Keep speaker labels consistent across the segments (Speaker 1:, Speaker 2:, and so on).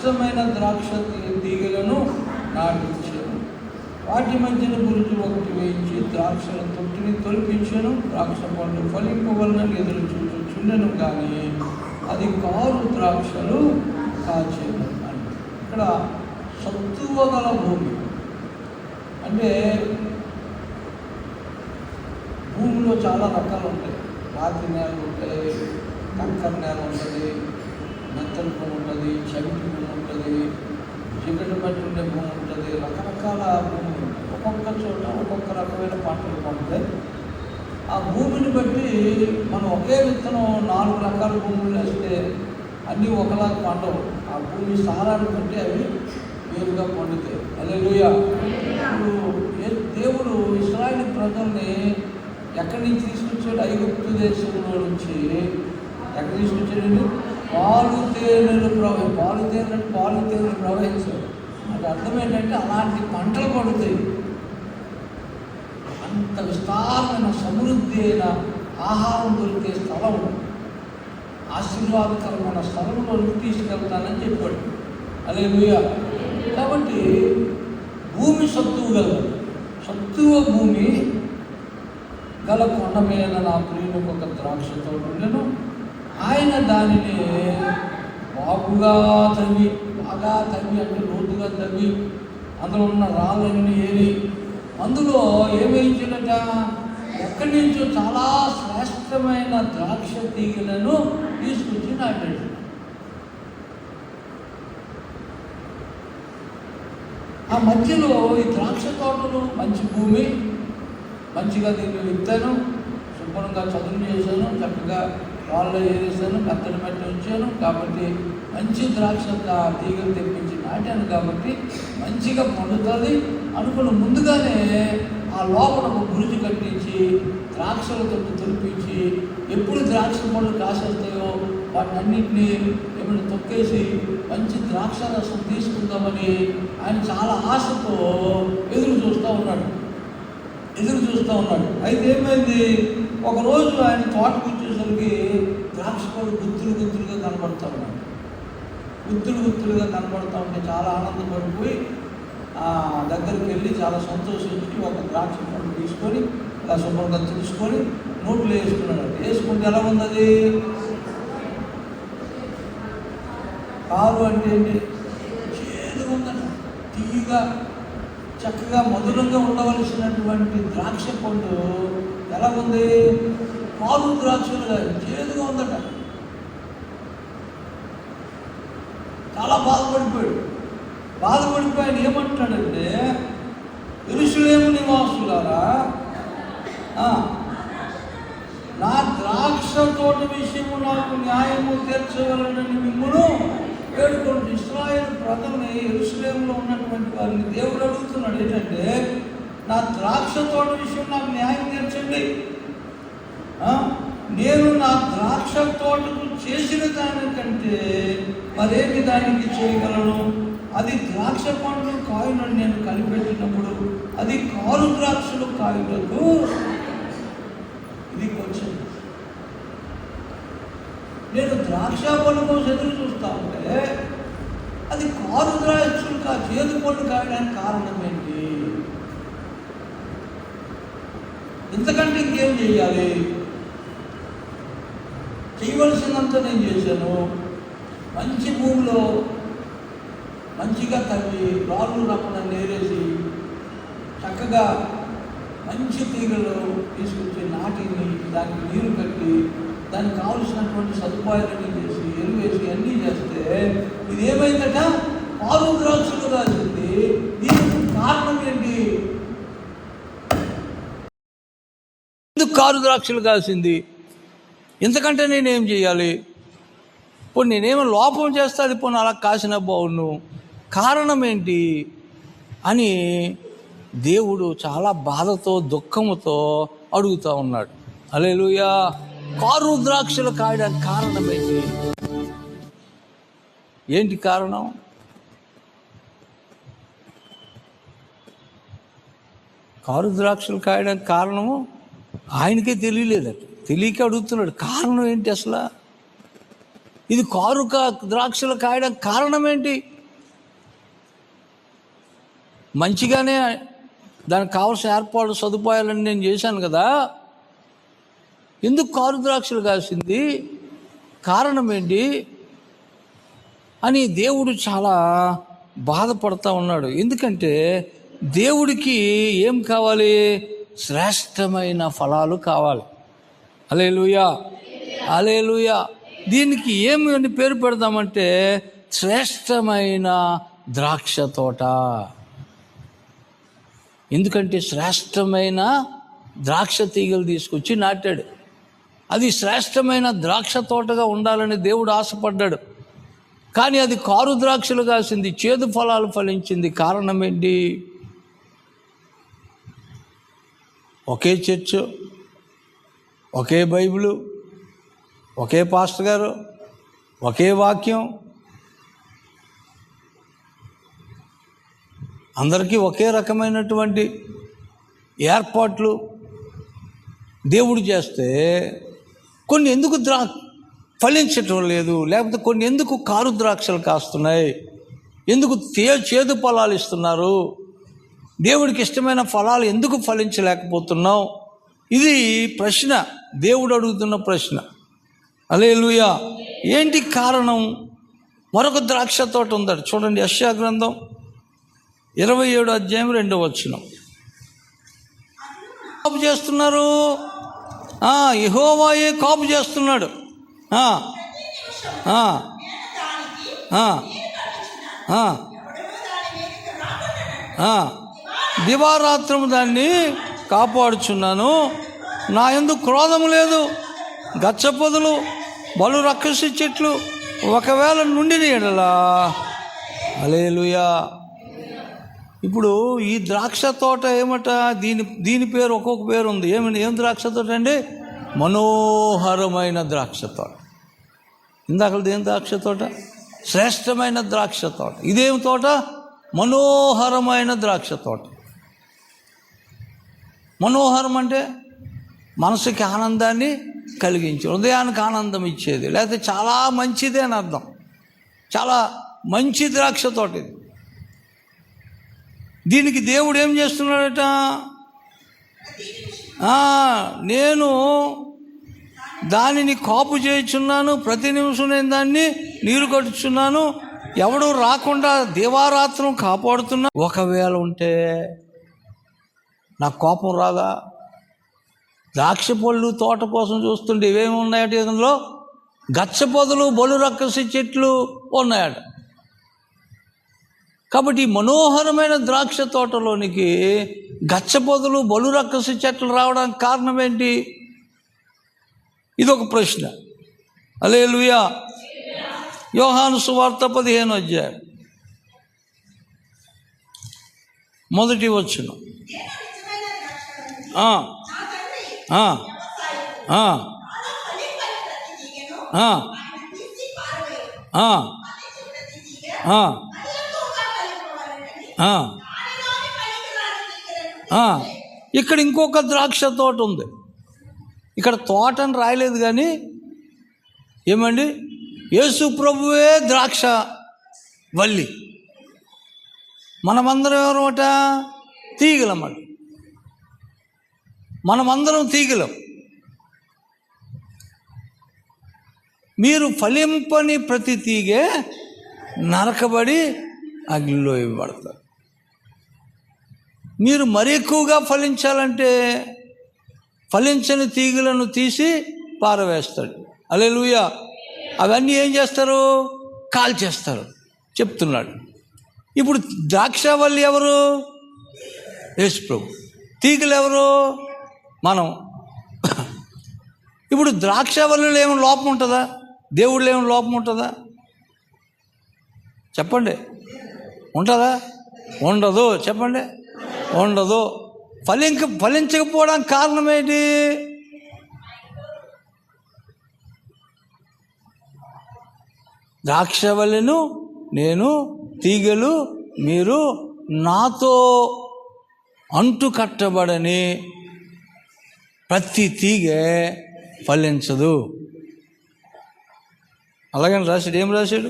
Speaker 1: శ్రేష్టమైన ద్రాక్ష తీగలను నాటించాను. వాటి మధ్యన బురుజు ఒకటి వేయించి ద్రాక్షల తొట్టిని తొలిపించాను. ద్రాక్ష పండు ఫలింపవలనని ఎదురు చూచుచుండెను, కానీ అది కారు ద్రాక్షలు కాచేను. ఇక్కడ సత్తువ గల భూమి అంటే భూమిలో చాలా రకాలు ఉంటాయి. రాతి నేలలు ఉంటాయి, కంకర నేల ఉంటుంది, మెత్తల భూమి ఉంటుంది, చవిటి భూమి ఉంటుంది, చీకటి బట్టి ఉండే భూమి ఉంటుంది, రకరకాల భూములు ఉంటాయి. ఒక్కొక్క చోట ఒక్కొక్క రకమైన పంటలు పండుతాయి. ఆ భూమిని బట్టి మనం ఒకే విత్తనం 4 రకాల భూములు వేస్తే అన్నీ ఒకలాగా పండవు. ఆ భూమి సారాన్ని బట్టి అవి వేరుగా పండుతాయి. హల్లెలూయా. ఇప్పుడు దేవుడు ఇశ్రాయేలు ప్రజల్ని ఎక్కడి నుంచి తీసుకొచ్చాడు? ఐగుప్తు దేశంలో నుంచి. ఎక్కడ తీసుకొచ్చాడండి? పాలు తేనెలు ప్రవహించాడు. అంటే అర్థం ఏంటంటే అలాంటి పంటలు పడుతాయి. అంత విస్తారమైన సమృద్ధి అయిన ఆహారం దొరికే స్థలం, ఆశీర్వాదకరమైన స్థలంలో తీసుకెళ్తానని చెప్పాడు. హల్లెలూయా. కాబట్టి భూమి సత్తువ భూమి గల కొండ మీద నా ప్రియునికి ఒక ద్రాక్ష తోట ఉండెను. ఆయన దానిని బాగా తవ్వి అంటే లోతుగా తవ్వి అందులో ఉన్న రాళ్ళన్నీ ఏరి అందులో ఏమేయించాడట? ఎక్కడి నుంచో చాలా శ్రేష్టమైన ద్రాక్ష తీగలను తీసుకొచ్చి నాటాడు. ఆ మధ్యలో ఈ ద్రాక్ష తోటలు మంచి భూమి, మంచిగా దీన్ని విత్తాను, శుభ్రంగా చదువు చేశాను, చక్కగా వాళ్ళు ఏరేసాను, కత్తడి మట్టి ఉంచాను. కాబట్టి మంచి ద్రాక్ష తీగలు తెప్పించి నాటాను, కాబట్టి మంచిగా పండుతుంది అనుకున్న ముందుగానే ఆ లోపల ఒక బురుజు కట్టించి ద్రాక్షలతో తొలిపించి ఎప్పుడు ద్రాక్ష పండ్లు కాసేస్తాయో వాటిని అన్నింటినీ ఏమైనా తొక్కేసి మంచి ద్రాక్ష రసం తీసుకుందామని ఆయన చాలా ఆశతో ఎదురు చూస్తూ ఉన్నాడు. అయితే ఏమైంది? ఒకరోజు ఆయన తోటకు వచ్చేసరికి ద్రాక్ష పళ్ళు గుత్తులుగా కనపడుతూ ఉన్నాడు. గుత్తులుగా కనపడుతూ ఉంటే చాలా ఆనందపడిపోయి దగ్గరికి వెళ్ళి చాలా సంతోషించి ఒక ద్రాక్ష పళ్ళు తీసుకొని ఇలా శుభ్రంగా తీసుకొని నోట్లో వేసుకున్నాడు. వేసుకుంటే ఎలా ఉన్నది? కారు అంటే ఏంటి? చేదుగా ఉందట. తీయగా చక్కగా మధురంగా ఉండవలసినటువంటి ద్రాక్ష పండు ఎలా ఉంది? పాలు ద్రాక్షలుగా చేదుగా ఉందట. చాలా బాధపడిపోయి ఆయన ఏమంటాడంటే, యెరూషలేము నివాసులారా, నా ద్రాక్ష తోట విషయము నాకు న్యాయము తీర్చగలనని మిమ్మును వేడుకోండి. ఇశ్రాయేలు ప్రజల్ని, యెరూషలేములో ఉన్నటువంటి వారిని దేవుడు అడుగుతున్నాడు ఏంటంటే, నా ద్రాక్ష తోట విషయం నాకు న్యాయం తీర్చండి. నేను నా ద్రాక్ష తోటకు చేసిన దానికంటే మరేమి దానికి చేయగలను? అది ద్రాక్ష పండ్లు కాయలను నేను కనిపెట్టినప్పుడు అది కారు ద్రాక్షలు కాయలకు ఇది కొంచెం. నేను ద్రాక్ష పళ్ళు కోసం ఎదురు చూస్తా ఉంటే అది కారు ద్రాక్షలు చేదు పళ్ళు కాయడానికి కారణం ఏంటి? ఇంతకంటే ఇంకేం చేయాలి? చేయవలసినంత నేను చేశాను. మంచి భూమిలో మంచిగా తవ్వి రాళ్ళు రప్పన నేరేసి చక్కగా మంచి తీగలు తీసుకొచ్చి నాటిని దానికి నీరు కట్టి దానికి కావలసినటువంటి సదుపాయాలన్నీ చేసి ఎరువేసి అన్నీ చేస్తే ఇది ఏమైందట? పాలు ద్రాక్షలు కాసింది. దీనికి కారణం ఏంటి? ఎందుకు కారు ద్రాక్షలు కాసింది? ఇంతకంటే నేనేం చేయాలి? ఇప్పుడు నేనేమో లోపం చేస్తాది, పోనీ అలా కాసిన బావును, కారణం ఏంటి అని దేవుడు చాలా బాధతో దుఃఖముతో అడుగుతూ ఉన్నాడు. హల్లెలూయా. కారు ద్రాక్షలు కాయడానికి కారణం ఏంటి కారణం? కారు ద్రాక్షలు కాయడానికి కారణము ఆయనకే తెలియలేదట. తెలియక అడుగుతున్నాడు, కారణం ఏంటి అసలు? ఇది కారు ద్రాక్షలు కాయడానికి కారణం ఏంటి? మంచిగానే దానికి కావాల్సిన ఏర్పాటు సదుపాయాలన్నీ నేను చేశాను కదా, ఎందుకు కారు ద్రాక్షలు కాసింది, కారణం ఏంటి అని దేవుడు చాలా బాధపడతా ఉన్నాడు. ఎందుకంటే దేవుడికి ఏం కావాలి? శ్రేష్టమైన ఫలాలు కావాలి. హల్లెలూయా, హల్లెలూయా. దీనికి ఏమి పేరు పెడదామంటే శ్రేష్టమైన ద్రాక్ష తోట. ఎందుకంటే శ్రేష్టమైన ద్రాక్ష తీగలు తీసుకొచ్చి నాటాడు. అది శ్రేష్టమైన ద్రాక్ష తోటగా ఉండాలని దేవుడు ఆశపడ్డాడు. కానీ అది కారు ద్రాక్షలు కాసింది, చేదు ఫలాలు ఫలించింది. కారణం ఏంటి? ఒకే చర్చ్, ఒకే బైబిలు, ఒకే పాస్టర్ గారు, ఒకే వాక్యం, అందరికీ ఒకే రకమైనటువంటి ఏర్పాట్లు దేవుడు చేస్తే కొన్ని ఎందుకు ఫలించటం లేదు? లేకపోతే కొన్ని ఎందుకు కారు ద్రాక్షలు కాస్తున్నాయి? ఎందుకు చేదు ఫలాలు ఇస్తున్నారు? దేవుడికి ఇష్టమైన ఫలాలు ఎందుకు ఫలించలేకపోతున్నాం? ఇది ప్రశ్న, దేవుడు అడుగుతున్న ప్రశ్న. హల్లెలూయా. ఏంటి కారణం? మరొక ద్రాక్ష తోట ఉందట. చూడండి, యెషయా గ్రంథం 27 అధ్యాయం 2వ వచనం. కాపు చేస్తున్నారు, యెహోవాయే కాపు చేస్తున్నాడు. దివారాత్రము దాన్ని కాపాడుచున్నాను, నా యందు క్రోధము లేదు. గచ్చపొదలు బలు రక్కసి చెట్లు ఒకవేళ నుండిన ఎడలా. హల్లెలూయా. ఇప్పుడు ఈ ద్రాక్ష తోట ఏమట? దీని పేరు ఒక్కొక్క పేరు ఉంది. ఏం ద్రాక్ష తోట అండి? మనోహరమైన ద్రాక్ష తోట. ఇందాకది ఏం ద్రాక్ష తోట? శ్రేష్టమైన ద్రాక్ష తోట. ఇదేం తోట? మనోహరమైన ద్రాక్ష తోట. మనోహరం అంటే మనసుకి ఆనందాన్ని కలిగించే, హృదయానికి ఆనందం ఇచ్చేది, లేకపోతే చాలా మంచిది అని అర్థం. చాలా మంచి ద్రాక్ష తోట ఇది. దీనికి దేవుడు ఏం చేస్తున్నాడట? నేను దానిని కాపు చేయుచున్నాను, ప్రతి నిమిషం నేను దాన్ని నీరు కట్టుచున్నాను, ఎవడు రాకుండా దివారాత్రం కాపాడుతున్నా. ఒకవేళ ఉంటే నాకు కోపం రాదా? ద్రాక్ష పళ్ళు తోట కోసం చూస్తుంటే ఇవేమి ఉన్నాయట? ఇందులో గచ్చపొదలు బలు రక్కసి చెట్లు ఉన్నాయట. కాబట్టి మనోహరమైన ద్రాక్ష తోటలోనికి గచ్చపొదలు బలు రక్కసి చెట్లు రావడానికి కారణం ఏంటి? ఇదొక ప్రశ్న. హల్లెలూయా. యోహాను సువార్త 15వ అధ్యాయం 1వ వచనం. ఇక్కడ ఇంకొక ద్రాక్ష తోట ఉంది. ఇక్కడ తోట అని రాయలేదు కానీ ఏమండి, యేసు ప్రభువే ద్రాక్ష వల్లి, మనమందరం ఎవరమాట? తీగలన్నమాట. మనమందరం తీగలం. మీరు ఫలింపని ప్రతి తీగే నరకబడి అగ్నిలో ఇవ్వబడతారు. మీరు మరి ఎక్కువగా ఫలించాలంటే ఫలించని తీగలను తీసి పారవేస్తాడు. హల్లెలూయా. అవన్నీ ఏం చేస్తారు? కాల్చేస్తారు చెప్తున్నాడు. ఇప్పుడు ద్రాక్షవల్లి ఎవరు? యేసు ప్రభు. తీగలు ఎవరు? మనం. ఇప్పుడు ద్రాక్షవల్లిలో ఏమైనా లోపం ఉంటుందా? దేవుడిలో ఏమైనా లోపం ఉంటుందా? చెప్పండి. ఉంటుందా? ఉండదు. చెప్పండి. ఉండదు. ఫలించకపోవడానికి కారణం ఏంటి? ద్రాక్షవల్లిను నేను, తీగలు మీరు. నాతో అంటు కట్టబడని ప్రతి తీగె ఫలించదు. అలాగని రాశాడు. ఏం రాశాడు?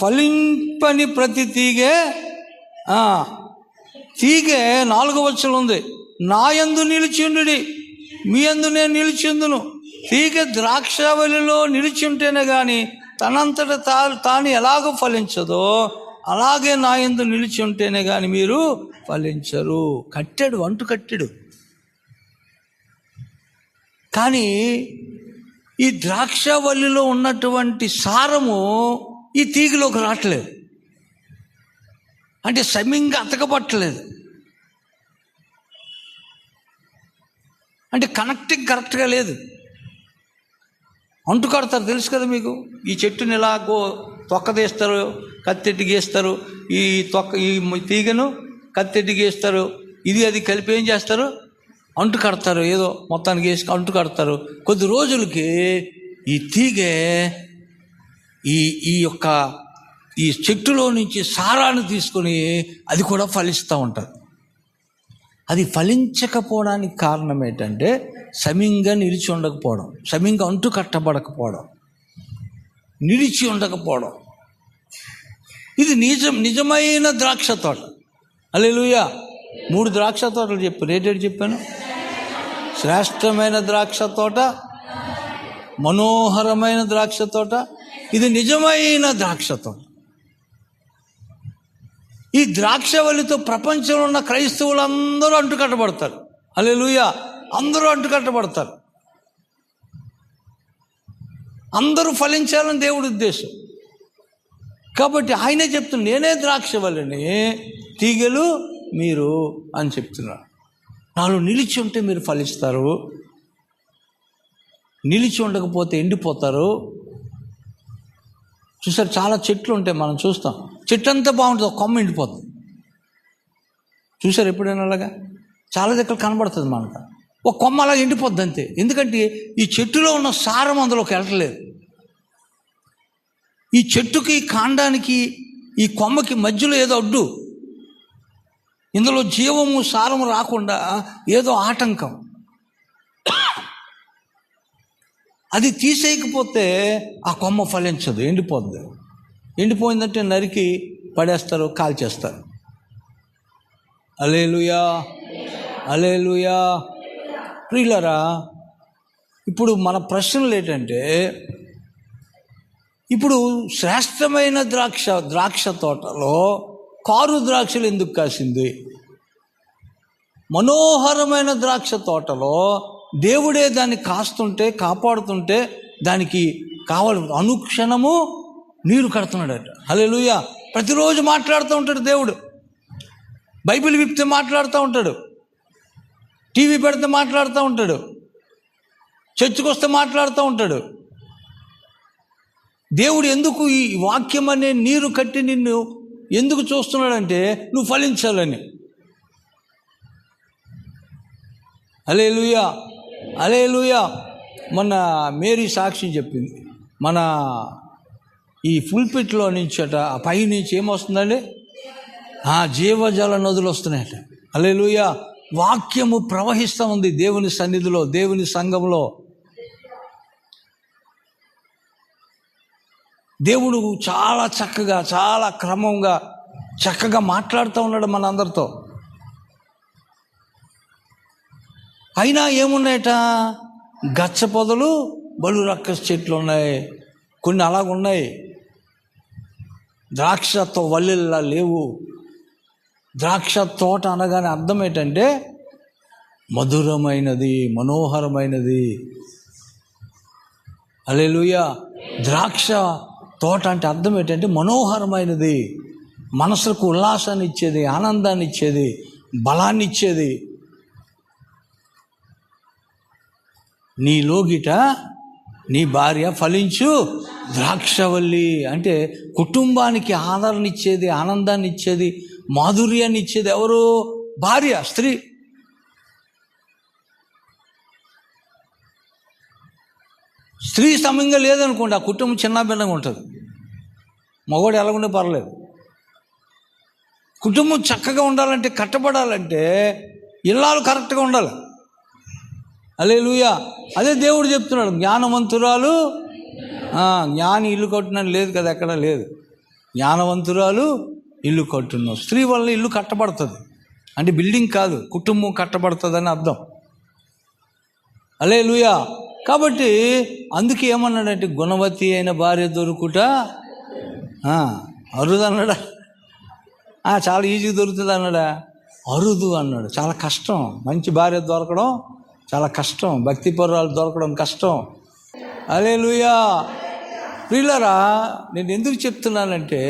Speaker 1: ఫలింపని ప్రతి తీగే 4వ వచనం ఉంది, నా యందు నిలిచిండుడి, మీ యందు నేను నిలిచిందును. తీగె ద్రాక్షావళిలో నిలిచి ఉంటేనే కానీ తనంతట తాను ఎలాగో ఫలించదో అలాగే నా యందు నిలిచి ఉంటేనే కానీ మీరు ఫలించరు. కట్టాడు, అంటు కట్టాడు. కానీ ఈ ద్రాక్షావల్లిలో ఉన్నటువంటి సారము ఈ తీగలోకి రావట్లేదు, అంటే సమింగా అతకబట్టలేదు, అంటే కనెక్టింగ్ కరెక్ట్గా లేదు. అంటు కడతారు, తెలుసు కదా మీకు. ఈ చెట్టుని ఎలా తొక్క తీస్తారు, కత్తెట్టి గీస్తారు, ఈ తీగను కత్తెట్టి గీస్తారు, ఇది అది కలిపి ఏం చేస్తారు, అంటు కడతారు. ఏదో మొత్తానికి వేసి అంటు కడతారు. కొద్ది రోజులకి ఈ తీగె ఈ చెట్టులో నుంచి సారాన్ని తీసుకొని అది కూడా ఫలిస్తూ ఉంటుంది. అది ఫలించకపోవడానికి కారణం ఏంటంటే సమింగా నిలిచి ఉండకపోవడం, సమింగా అంటు కట్టబడకపోవడం, నిలిచి ఉండకపోవడం. ఇది నిజమైన ద్రాక్ష తోట. హల్లెలూయా. 3 ద్రాక్ష తోటలు చెప్పాను. రేటెడ్ చెప్పాను. శ్రేష్టమైన ద్రాక్ష తోట, మనోహరమైన ద్రాక్ష తోట, ఇది నిజమైన ద్రాక్ష తోట. ఈ ద్రాక్షవల్లితో ప్రపంచంలో ఉన్న క్రైస్తవులందరూ అంటుకట్టబడతారు. హల్లెలూయా. అందరూ అంటుకట్టబడతారు. అందరూ ఫలించాలని దేవుడి ఉద్దేశం. కాబట్టి ఆయనే చెప్తున్నాడు, నేనే ద్రాక్షవల్లిని, తీగలు మీరు అని చెప్తున్నాడు. నాలో నిలిచి ఉంటే మీరు ఫలిస్తారు, నిలిచి ఉండకపోతే ఎండిపోతారు. చూసారు, చాలా చెట్లు ఉంటాయి, మనం చూస్తాం, చెట్టు అంతా బాగుంటుంది, ఒక కొమ్మ ఎండిపోతుంది. చూసారు ఎప్పుడైనా అలాగా? చాలా దగ్గర కనబడుతుంది మనకు, ఒక కొమ్మ అలా ఎండిపోద్ది అంతే. ఎందుకంటే ఈ చెట్టులో ఉన్న సారం అందులోకి వెళ్ళట్లేదు. ఈ చెట్టుకి, కాండానికి, ఈ కొమ్మకి మధ్యలో ఏదో అడ్డు, ఇందులో జీవము సారము రాకుండా ఏదో ఆటంకం. అది తీసేయకపోతే ఆ కొమ్మ ఫలించదు, ఎండిపోద్ది. ఎండిపోయిందంటే నరికి పడేస్తారు, కాల్చేస్తారు. హల్లెలూయా, హల్లెలూయా. ప్రియులారా, ఇప్పుడు మన ప్రశ్నలు ఏంటంటే, ఇప్పుడు శ్రేష్టమైన ద్రాక్ష తోటలో కారు ద్రాక్షలు ఎందుకు కాసింది? మనోహరమైన ద్రాక్ష తోటలో దేవుడే దాన్ని కాస్తుంటే, కాపాడుతుంటే, దానికి కావాలి అనుక్షణము నీరు కడుతున్నాడట. హల్లెలూయా. ప్రతిరోజు మాట్లాడుతూ ఉంటాడు దేవుడు. బైబిల్ విప్తే మాట్లాడుతూ ఉంటాడు, టీవీ పెడితే మాట్లాడుతూ ఉంటాడు, చర్చికి వస్తే మాట్లాడుతూ ఉంటాడు. దేవుడు ఎందుకు ఈ వాక్యం అనే నీరు కట్టి నిన్ను ఎందుకు చూస్తున్నాడంటే నువ్వు ఫలించాలని. హల్లెలూయా, హల్లెలూయా. మొన్న మేరీ సాక్షి చెప్పింది, మన ఈ పుల్పిట్లో నుంచి అట పై నుంచి ఏమొస్తుందండి, జీవజల నదులు వస్తున్నాయట. హల్లెలూయా. వాక్యము ప్రవహిస్తూ ఉంది దేవుని సన్నిధిలో, దేవుని సంఘంలో. దేవుడు చాలా చక్కగా, చాలా క్రమంగా, చక్కగా మాట్లాడుతూ ఉన్నాడు మనందరితో. అయినా ఏమున్నాయట, గచ్చ పొదలు, బలు రక్కస చెట్లు ఉన్నాయి, కొన్ని అలాగున్నాయి. ద్రాక్షతో వల్లిల్లా లేవు. ద్రాక్ష తోట అనగానే అర్థం ఏంటంటే మధురమైనది, మనోహరమైనది. హల్లెలూయా. ద్రాక్ష తోట అంటే అర్థం ఏంటంటే మనోహరమైనది, మనసుకు ఉల్లాసాన్ని ఇచ్చేది, ఆనందాన్ని ఇచ్చేది, బలాన్ని ఇచ్చేది. నీలోగిట నీ భార్య ఫలించు ద్రాక్షవల్లి అంటే కుటుంబానికి ఆదరణ ఇచ్చేది, ఆనందాన్ని ఇచ్చేది, మాధుర్యాన్ని ఇచ్చేది ఎవరు? భార్య, స్త్రీ. స్త్రీ సమంగా లేదనుకోండి, ఆ కుటుంబం చిన్నభిన్నంగా ఉంటుంది. మగవాడు ఎలాగుండే పర్లేదు. కుటుంబం చక్కగా ఉండాలంటే, కట్టబడాలంటే ఇల్లాలు కరెక్ట్గా ఉండాలి. హల్లెలూయా. అదే దేవుడు చెప్తున్నాడు, జ్ఞానవంతురాలు, జ్ఞాని ఇల్లు కట్టినని లేదు కదా, ఎక్కడ లేదు.
Speaker 2: జ్ఞానవంతురాలు ఇల్లు కట్టును. స్త్రీ వల్ల ఇల్లు కట్టబడుతుంది అంటే బిల్డింగ్ కాదు, కుటుంబం కట్టబడుతుందని అర్థం. హల్లెలూయా. కాబట్టి అందుకే ఏమన్నాడంటే గుణవతి అయిన భార్య దొరుకుట అరుదు అన్నాడా? చాలా ఈజీగా దొరుకుతుంది అన్నాడా? అరుదు అన్నాడు. చాలా కష్టం. మంచి భార్య దొరకడం చాలా కష్టం. భక్తి పరురాలు దొరకడం కష్టం. హల్లెలూయా. ప్రియులారా, నేను ఎందుకు చెప్తున్నానంటే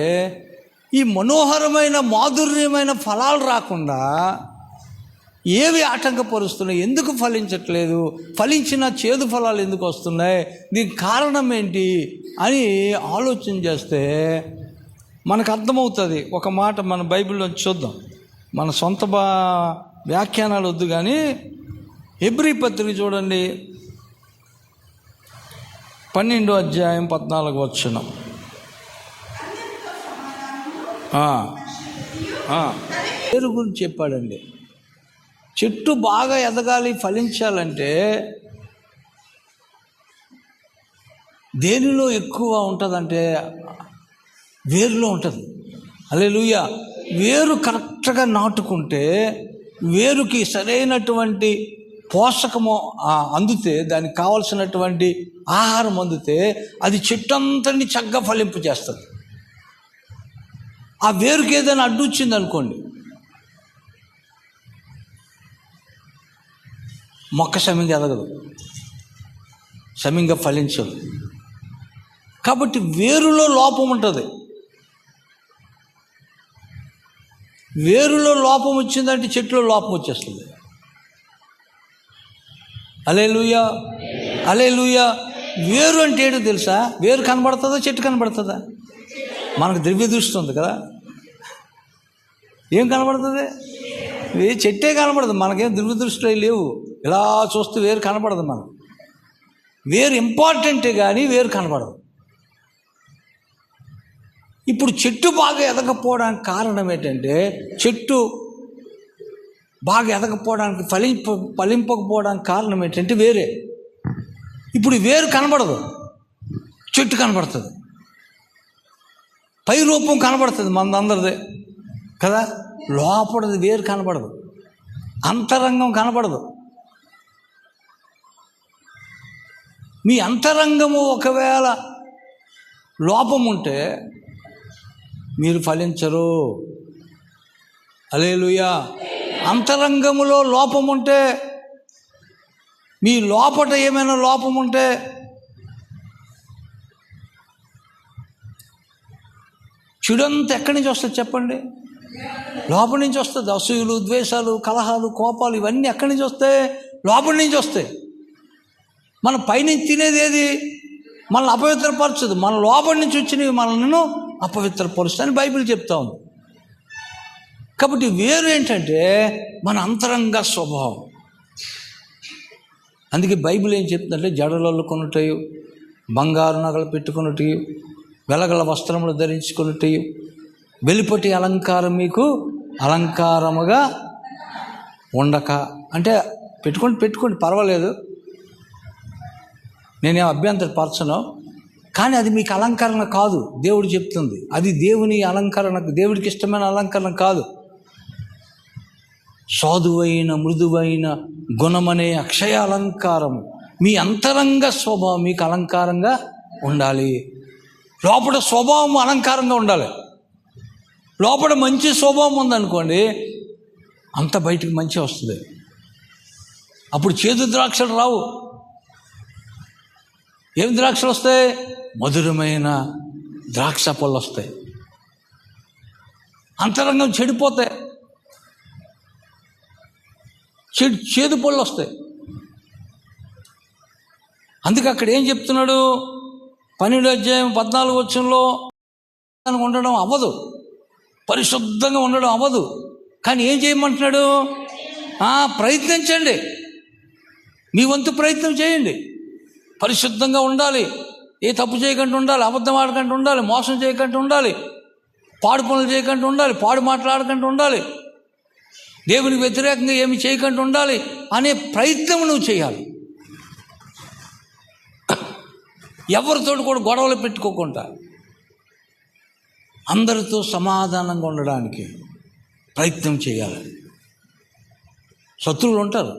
Speaker 2: ఈ మనోహరమైన మాధుర్యమైన ఫలాలు రాకుండా ఏవి ఆటంకపరుస్తున్నాయి, ఎందుకు ఫలించట్లేదు, ఫలించిన చేదు ఫలాలు ఎందుకు వస్తున్నాయి, దీనికి కారణం ఏంటి అని ఆలోచన చేస్తే మనకు అర్థమవుతుంది. ఒక మాట మన బైబిల్లో చూద్దాం. మన సొంత వ్యాఖ్యానాలు వద్దు కానీ హెబ్రీ పత్రిక చూడండి, 12వ అధ్యాయం 14వ వచనం. పేరు గురించి చెప్పాడండి. చెట్టు బాగా ఎదగాలి, ఫలించాలంటే దేనిలో ఎక్కువ ఉంటుందంటే వేరులో ఉంటుంది. హల్లెలూయా. వేరు కరెక్ట్గా నాటుకుంటే, వేరుకి సరైనటువంటి పోషకము అందితే, దానికి కావలసినటువంటి ఆహారం అందితే అది చెట్టు అంతని చక్కగా ఫలింపు చేస్తుంది. ఆ వేరుకి ఏదైనా అడ్డు వచ్చింది అనుకోండి, మొక్క సమింగా ఎదగదు, సమింగా ఫలించదు. కాబట్టి వేరులో లోపం ఉంటుంది. వేరులో లోపం వచ్చిందంటే చెట్టులో లోపం వచ్చేస్తుంది. హల్లెలూయా, హల్లెలూయా. వేరు అంటే ఏంటో తెలుసా? వేరు కనబడుతుందా, చెట్టు కనబడుతుందా? మనకు ద్రవ్య దృష్టి ఉంది కదా, ఏం కనబడుతుంది? చెట్టే కనబడదు, మనకేం ద్రవ్య దృష్టిలో లేవు. ఇలా చూస్తే వేరు కనబడదు. మనం వేరు ఇంపార్టెంటే కానీ వేరు కనబడదు. ఇప్పుడు చెట్టు బాగా ఎదగకపోవడానికి కారణం ఏంటంటే, చెట్టు బాగా ఎదగకపోవడానికి ఫలింపకపోవడానికి కారణం ఏంటంటే వేరే. ఇప్పుడు వేరు కనబడదు, చెట్టు కనబడుతుంది. పై రూపం కనబడుతుంది మనందరిదే కదా, లోపలది వేరు కనబడదు, అంతరంగం కనబడదు. మీ అంతరంగము ఒకవేళ లోపం ఉంటే మీరు ఫలించరు. హల్లెలూయా. అంతరంగములో లోపం ఉంటే, మీ లోపట ఏమైనా లోపం ఉంటే, చెడంతా ఎక్కడి నుంచి వస్తుంది చెప్పండి? లోపల నుంచి వస్తుంది. అసూయలు, ద్వేషాలు, కలహాలు, కోపాలు ఇవన్నీ ఎక్కడి నుంచి వస్తాయి? లోపల నుంచి వస్తాయి. మన పైనుంచి తినేది ఏది మనల్ని అపవిత్రపరచదు, మన లోపల నుంచి వచ్చినవి మనల్ని అపవిత్రపరుస్తాయని బైబిల్ చెప్తా ఉంది. కాబట్టి వేరు ఏంటంటే మన అంతరంగ స్వభావం. అందుకే బైబిల్ ఏం చెప్తుందంటే, జడలల్లో కొనుటయు, బంగారు నగలు పెట్టుకున్నట్టు, వెలగల వస్త్రములు ధరించుకున్నట్టు, వెలుపటి అలంకారం మీకు అలంకారముగా ఉండక. అంటే పెట్టుకోండి పర్వాలేదు, నేనేం అభ్యంతరపరచను, కానీ అది మీకు అలంకరణ కాదు. దేవుడు చెప్తుంది అది దేవుని అలంకరణ, దేవుడికి ఇష్టమైన అలంకరణ కాదు. సాధువైన మృదువైన గుణమనే అక్షయ అలంకారము మీ అంతరంగ స్వభావం మీకు అలంకారంగా ఉండాలి. లోపల స్వభావం అలంకారంగా ఉండాలి. లోపల మంచి స్వభావం ఉందనుకోండి, అంత బయటికి మంచి వస్తుంది. అప్పుడు చేదు ద్రాక్షలు రావు. ఏం ద్రాక్షలు వస్తాయి? మధురమైన ద్రాక్ష పళ్ళు వస్తాయి. అంతరంగం చెడిపోతాయి, చేదు పళ్ళు వస్తాయి. అందుకే అక్కడ ఏం చెప్తున్నాడు? 12వ అధ్యాయం 14వ వచనంలో ఉండడం అవ్వదు, పరిశుద్ధంగా ఉండడం అవ్వదు. కానీ ఏం చేయమంటున్నాడు? ప్రయత్నించండి, మీ వంతు ప్రయత్నం చేయండి. పరిశుద్ధంగా ఉండాలి, ఏ తప్పు చేయకుండా ఉండాలి, అబద్ధం ఆడకుండా ఉండాలి, మోసం చేయకుండా ఉండాలి, పాడు పనులు చేయకుండా ఉండాలి, పాడు మాట్లాడకుండా ఉండాలి, దేవునికి వ్యతిరేకంగా ఏమి చేయకుండా ఉండాలి అనే ప్రయత్నం నువ్వు చేయాలి. ఎవరితో కూడా గొడవలు పెట్టుకోకుండా, అందరితో సమాధానంగా ఉండడానికి ప్రయత్నం చేయాలి. శత్రువులు ఉంటారు,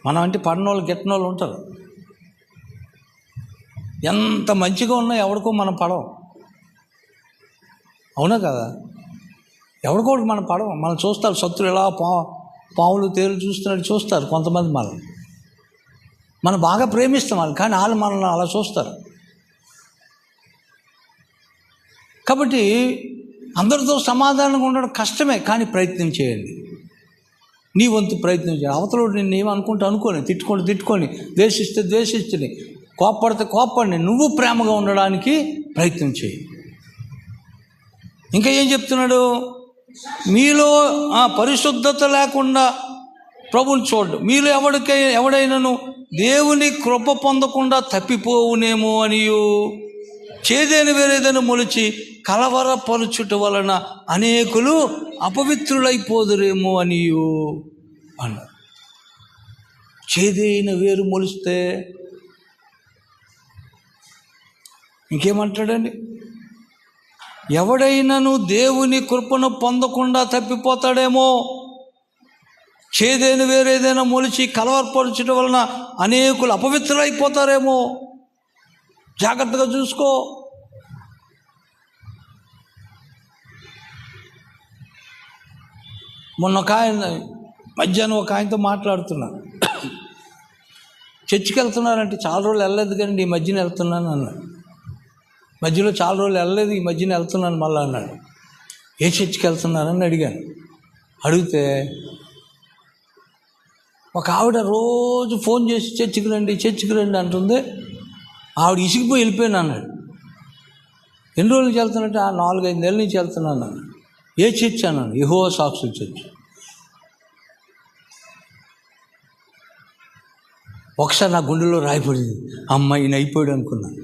Speaker 2: మనం అంటే పడినోళ్ళు గిట్టనోళ్ళు ఉంటారు. ఎంత మంచిగా ఉన్నా ఎవరికో మనం పడవం, అవునా కదా? ఎవరికోటి మనం పడవం. మనం చూస్తారు, శత్రువు ఎలా పావులు తేలు చూస్తున్నట్టు చూస్తారు కొంతమంది. మనం బాగా ప్రేమిస్తాం వాళ్ళు, కానీ వాళ్ళు మనల్ని అలా చూస్తారు. కాబట్టి అందరితో సమాధానంగా ఉండడం కష్టమే, కానీ ప్రయత్నం చేయండి. నీ వంతు ప్రయత్నం చేయాలి. అవతల నిన్ను ఏమనుకుంటే అనుకోని, తిట్టుకొని ద్వేషిస్తే ద్వేషించని, కోప్పడితే కోప్పడిని, నువ్వు ప్రేమగా ఉండడానికి ప్రయత్నం చేయి. ఇంకా ఏం చెప్తున్నాడు? మీలో పరిశుద్ధత లేకుండా ప్రభుని చూడు. మీలో ఎవడైనాను దేవుని కృప పొందకుండా తప్పిపోవునేమో అనియు, చేదైన వేరేదైనా మొలిచి కలవరపరుచుట వలన అనేకులు అపవిత్రులైపోదురేమో అనియు అన్నారు. చేదైన వేరు మొలిస్తే ఇంకేమంటాడండి? ఎవడైనాను దేవుని కృపను పొందకుండా తప్పిపోతాడేమో, చేదైన వేరేదైనా మొలిచి కలవరపరచడం వలన అనేకులు అపవిత్రులైపోతారేమో. జాగ్రత్తగా చూసుకో. మొన్న ఒక ఆయన మధ్యాహ్నం ఒక ఆయనతో మాట్లాడుతున్నా, చర్చికి వెళ్తున్నారంటే చాలా రోజులు వెళ్ళలేదు కానీ ఈ మధ్యన వెళ్తున్నాను అన్నాడు. మధ్యలో చాలా రోజులు వెళ్ళలేదు, ఈ మధ్యన వెళ్తున్నాను మళ్ళీ అన్నాడు. ఏ చర్చికి వెళ్తున్నారని అడిగాను. అడిగితే ఒక ఆవిడ రోజు ఫోన్ చేసి చర్చికి రండి అంటుంది. ఆవిడ ఇసిగిపోయి వెళ్ళిపోయాను అన్నాడు. ఎన్ని రోజుల నుంచి వెళ్తున్నట్టు? 4-5 నెలల నుంచి వెళ్తున్నాను అన్నాడు. ఏ చర్చ్ అన్నాడు? యెహోవా సాక్షుల చర్చ్. ఒకసారి నా గుండెలో రాయపడింది, అమ్మాయి ఈయన అయిపోయాడు అనుకున్నాను.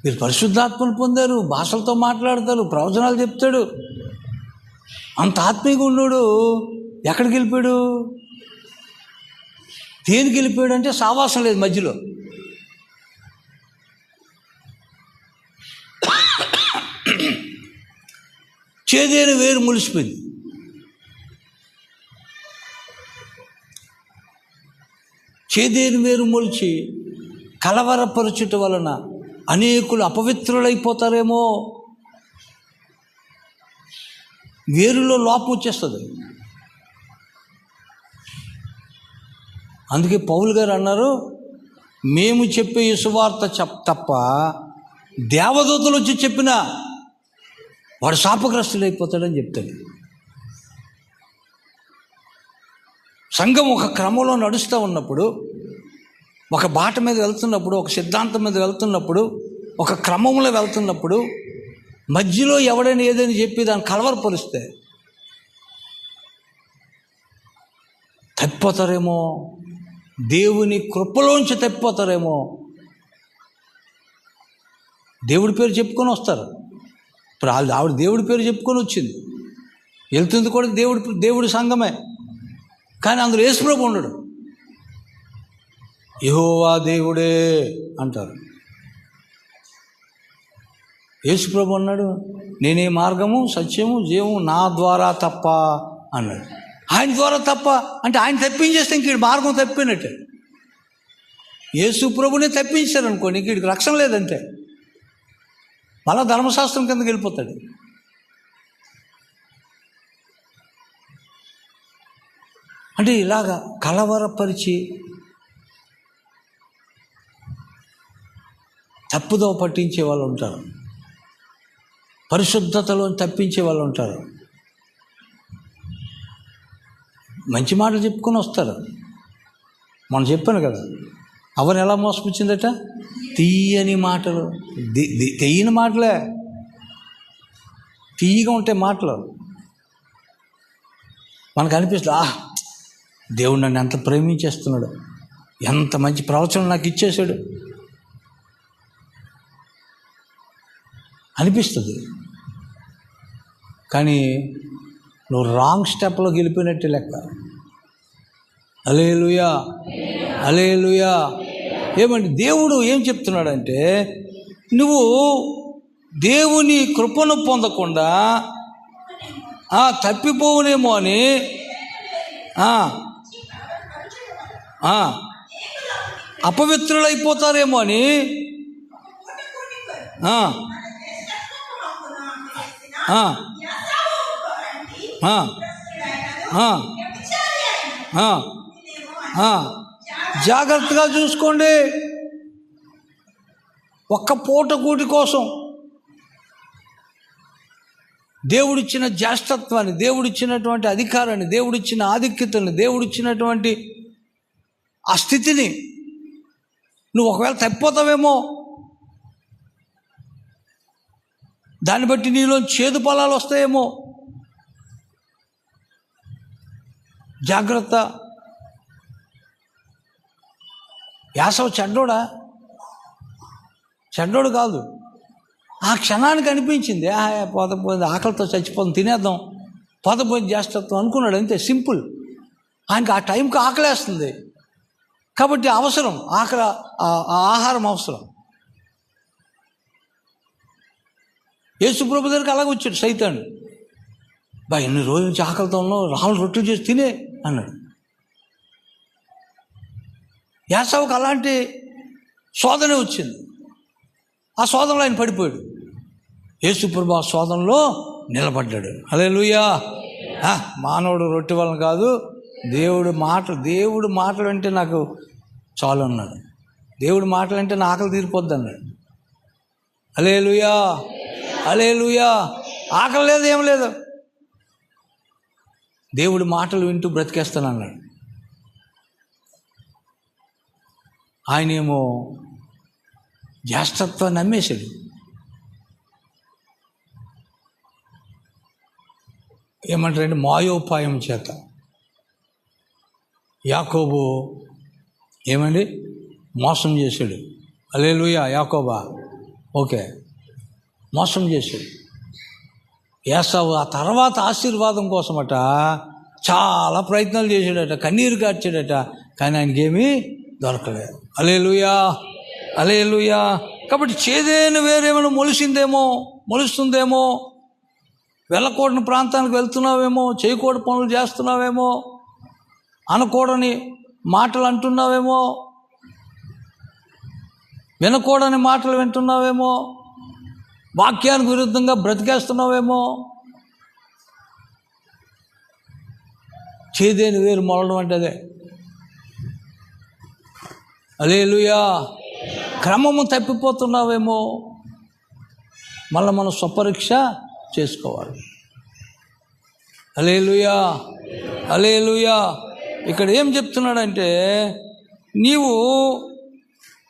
Speaker 2: మీరు పరిశుద్ధాత్మను పొందారు, భాషలతో మాట్లాడతారు, ప్రవచనాలు చెప్తాడు, అంత ఆత్మీయంగా ఉన్నాడు. ఎక్కడికి వెళ్ళిపోయాడు? దేనికి వెళ్ళిపోయాడు అంటే సావాసం లేదు మధ్యలో. చేదైన వేరు ములిసిపోయింది. చేదైన వేరు మొలిచి కలవరపరచుట వలన అనేకులు అపవిత్రులైపోతారేమో. వేరులో లోపం వచ్చేస్తుంది. అందుకే పౌలు గారు అన్నారు, మేము చెప్పే ఈ సువార్త తప్ప దేవదూతలు వచ్చి చెప్పినా వాడు శాపగ్రస్తులైపోతాడని చెప్తాడు. సంఘం ఒక క్రమంలో నడుస్తూ ఉన్నప్పుడు, ఒక బాట మీద వెళ్తున్నప్పుడు, ఒక సిద్ధాంతం మీద వెళ్తున్నప్పుడు, ఒక క్రమంలో వెళ్తున్నప్పుడు మధ్యలో ఎవడైనా ఏదైనా చెప్పి దాన్ని కలవరపరిస్తే తప్పిపోతారేమో, దేవుని కృపలోంచి తప్పిపోతారేమో. దేవుడి పేరు చెప్పుకొని వస్తారు. ఇప్పుడు ఆవిడ దేవుడి పేరు చెప్పుకొని వచ్చింది, వెళ్తుంది కూడా దేవుడి సంఘమే, కానీ అందులో యేసుప్రభు ఉండడు. యెహోవా దేవుడే అంటారు. యేసుప్రభు అన్నాడు, నేనే మార్గము సత్యము జీవము, నా ద్వారా తప్ప అన్నాడు. ఆయన ద్వారా తప్ప అంటే ఆయన తప్పించేస్తే ఇంక మార్గం తప్పినట్టే. యేసుప్రభునే తప్పించారు అనుకోండి, ఇంక వీడికి రక్షణ లేదంటే మళ్ళా ధర్మశాస్త్రం కిందకి వెళ్ళిపోతాడు. అంటే ఇలాగా కలవరపరిచి తప్పుదో పట్టించే వాళ్ళు ఉంటారు, పరిశుద్ధతలో తప్పించే వాళ్ళు ఉంటారు. మంచి మాటలు చెప్పుకొని వస్తారు. మనం చెప్పాను కదా, అవని ఎలా మోసపుచ్చిందట? తీయని మాటలు, తెయ్యని మాటలే, తీయగా ఉంటాయి మాటలు. మనకు అనిపిస్తుంది, దేవుడు నన్ను ఎంత ప్రేమించేస్తున్నాడు, ఎంత మంచి ప్రవచనం నాకు ఇచ్చేసాడు అనిపిస్తుంది. కానీ నువ్వు రాంగ్ స్టెప్లోకి వెళ్ళిపోయినట్టే లెక్క. హల్లెలూయా, హల్లెలూయా. ఏమండి దేవుడు ఏం చెప్తున్నాడంటే, నువ్వు దేవుని కృపను పొందకుండా తప్పిపోవునేమో అని అపవిత్రులైపోతారేమో అని జాగ్రత్తగా చూసుకోండి. ఒక్క పూట కూటి కోసం దేవుడిచ్చిన జ్యేష్ఠత్వాన్ని, దేవుడిచ్చినటువంటి అధికారాన్ని, దేవుడిచ్చిన ఆధిక్యతని, దేవుడిచ్చినటువంటి ఆ స్థితిని నువ్వు ఒకవేళ తప్పిపోతావేమో, దాన్ని బట్టి నీలో చేదు ఫలాలు వస్తాయేమో. జాగ్రత్త. యాసవ చెడ్డోడు కాదు. ఆ క్షణానికి అనిపించింది, పోతే ఆకలితో చచ్చిపోతుంది, తినేద్దాం, పోతే జ్యేష్ఠత్వం అనుకున్నాడు, అంతే, సింపుల్. ఆయనకి ఆ టైంకి ఆకలేస్తుంది కాబట్టి అవసరం, ఆహారం అవసరం. యేసుప్రభు దగ్గరికి అలాగే వచ్చాడు సైతాను. ఎన్ని రోజుల నుంచి ఆకలితో ఉన్నావు, రాళ్ళు రొట్టెలు చేసి తినే అన్నాడు. యాసావుకు అలాంటి శోధనే వచ్చింది. ఆ శోధనలో ఆయన పడిపోయాడు. యేసుప్రభు ఆ శోధనలో నిలబడ్డాడు. హల్లెలూయా. మానవుడు రొట్టె వలన కాదు, దేవుడు మాటలు అంటే నాకు చాలు అన్నాడు. దేవుడి మాటలు అంటే నా ఆకలి తీరిపోద్ది అన్నాడు. హల్లెలూయా, హల్లెలూయా. ఆకలి లేదు, ఏం లేదు, దేవుడి మాటలు వింటూ బ్రతికేస్తాను అన్నాడు. ఆయనేమో జ్యేష్ఠత్వాన్ని నమ్మేశాడు. ఏమంటారంటే మాయోపాయం చేత యాకోబు ఏమండి మోసం చేశాడు. హల్లెలూయా. యాకోబా ఓకే, మోసం చేశాడు. ఏసావు ఆ తర్వాత ఆశీర్వాదం కోసమట చాలా ప్రయత్నాలు చేశాడట, కన్నీరు కార్చాడట, కానీ ఆయనకేమీ దొరకలేదు. హల్లెలూయా, హల్లెలూయా. కాబట్టి చేదైన వేరేమైనా మొలుస్తుందేమో, వెళ్ళకూడని ప్రాంతానికి వెళ్తున్నావేమో, చేయకూడని పనులు చేస్తున్నావేమో, అనకూడని మాటలు అంటున్నావేమో, వినకూడని మాటలు వింటున్నావేమో, వాక్యానికి విరుద్ధంగా బ్రతికేస్తున్నావేమో. చేదేని వేరు మొలడం అంటే అదే. హల్లెలూయా. క్రమము తప్పిపోతున్నావేమో, మళ్ళీ మనం స్వపరీక్ష చేసుకోవాలి. హల్లెలూయా, హల్లెలూయా. ఇక్కడ ఏం చెప్తున్నాడంటే, నీవు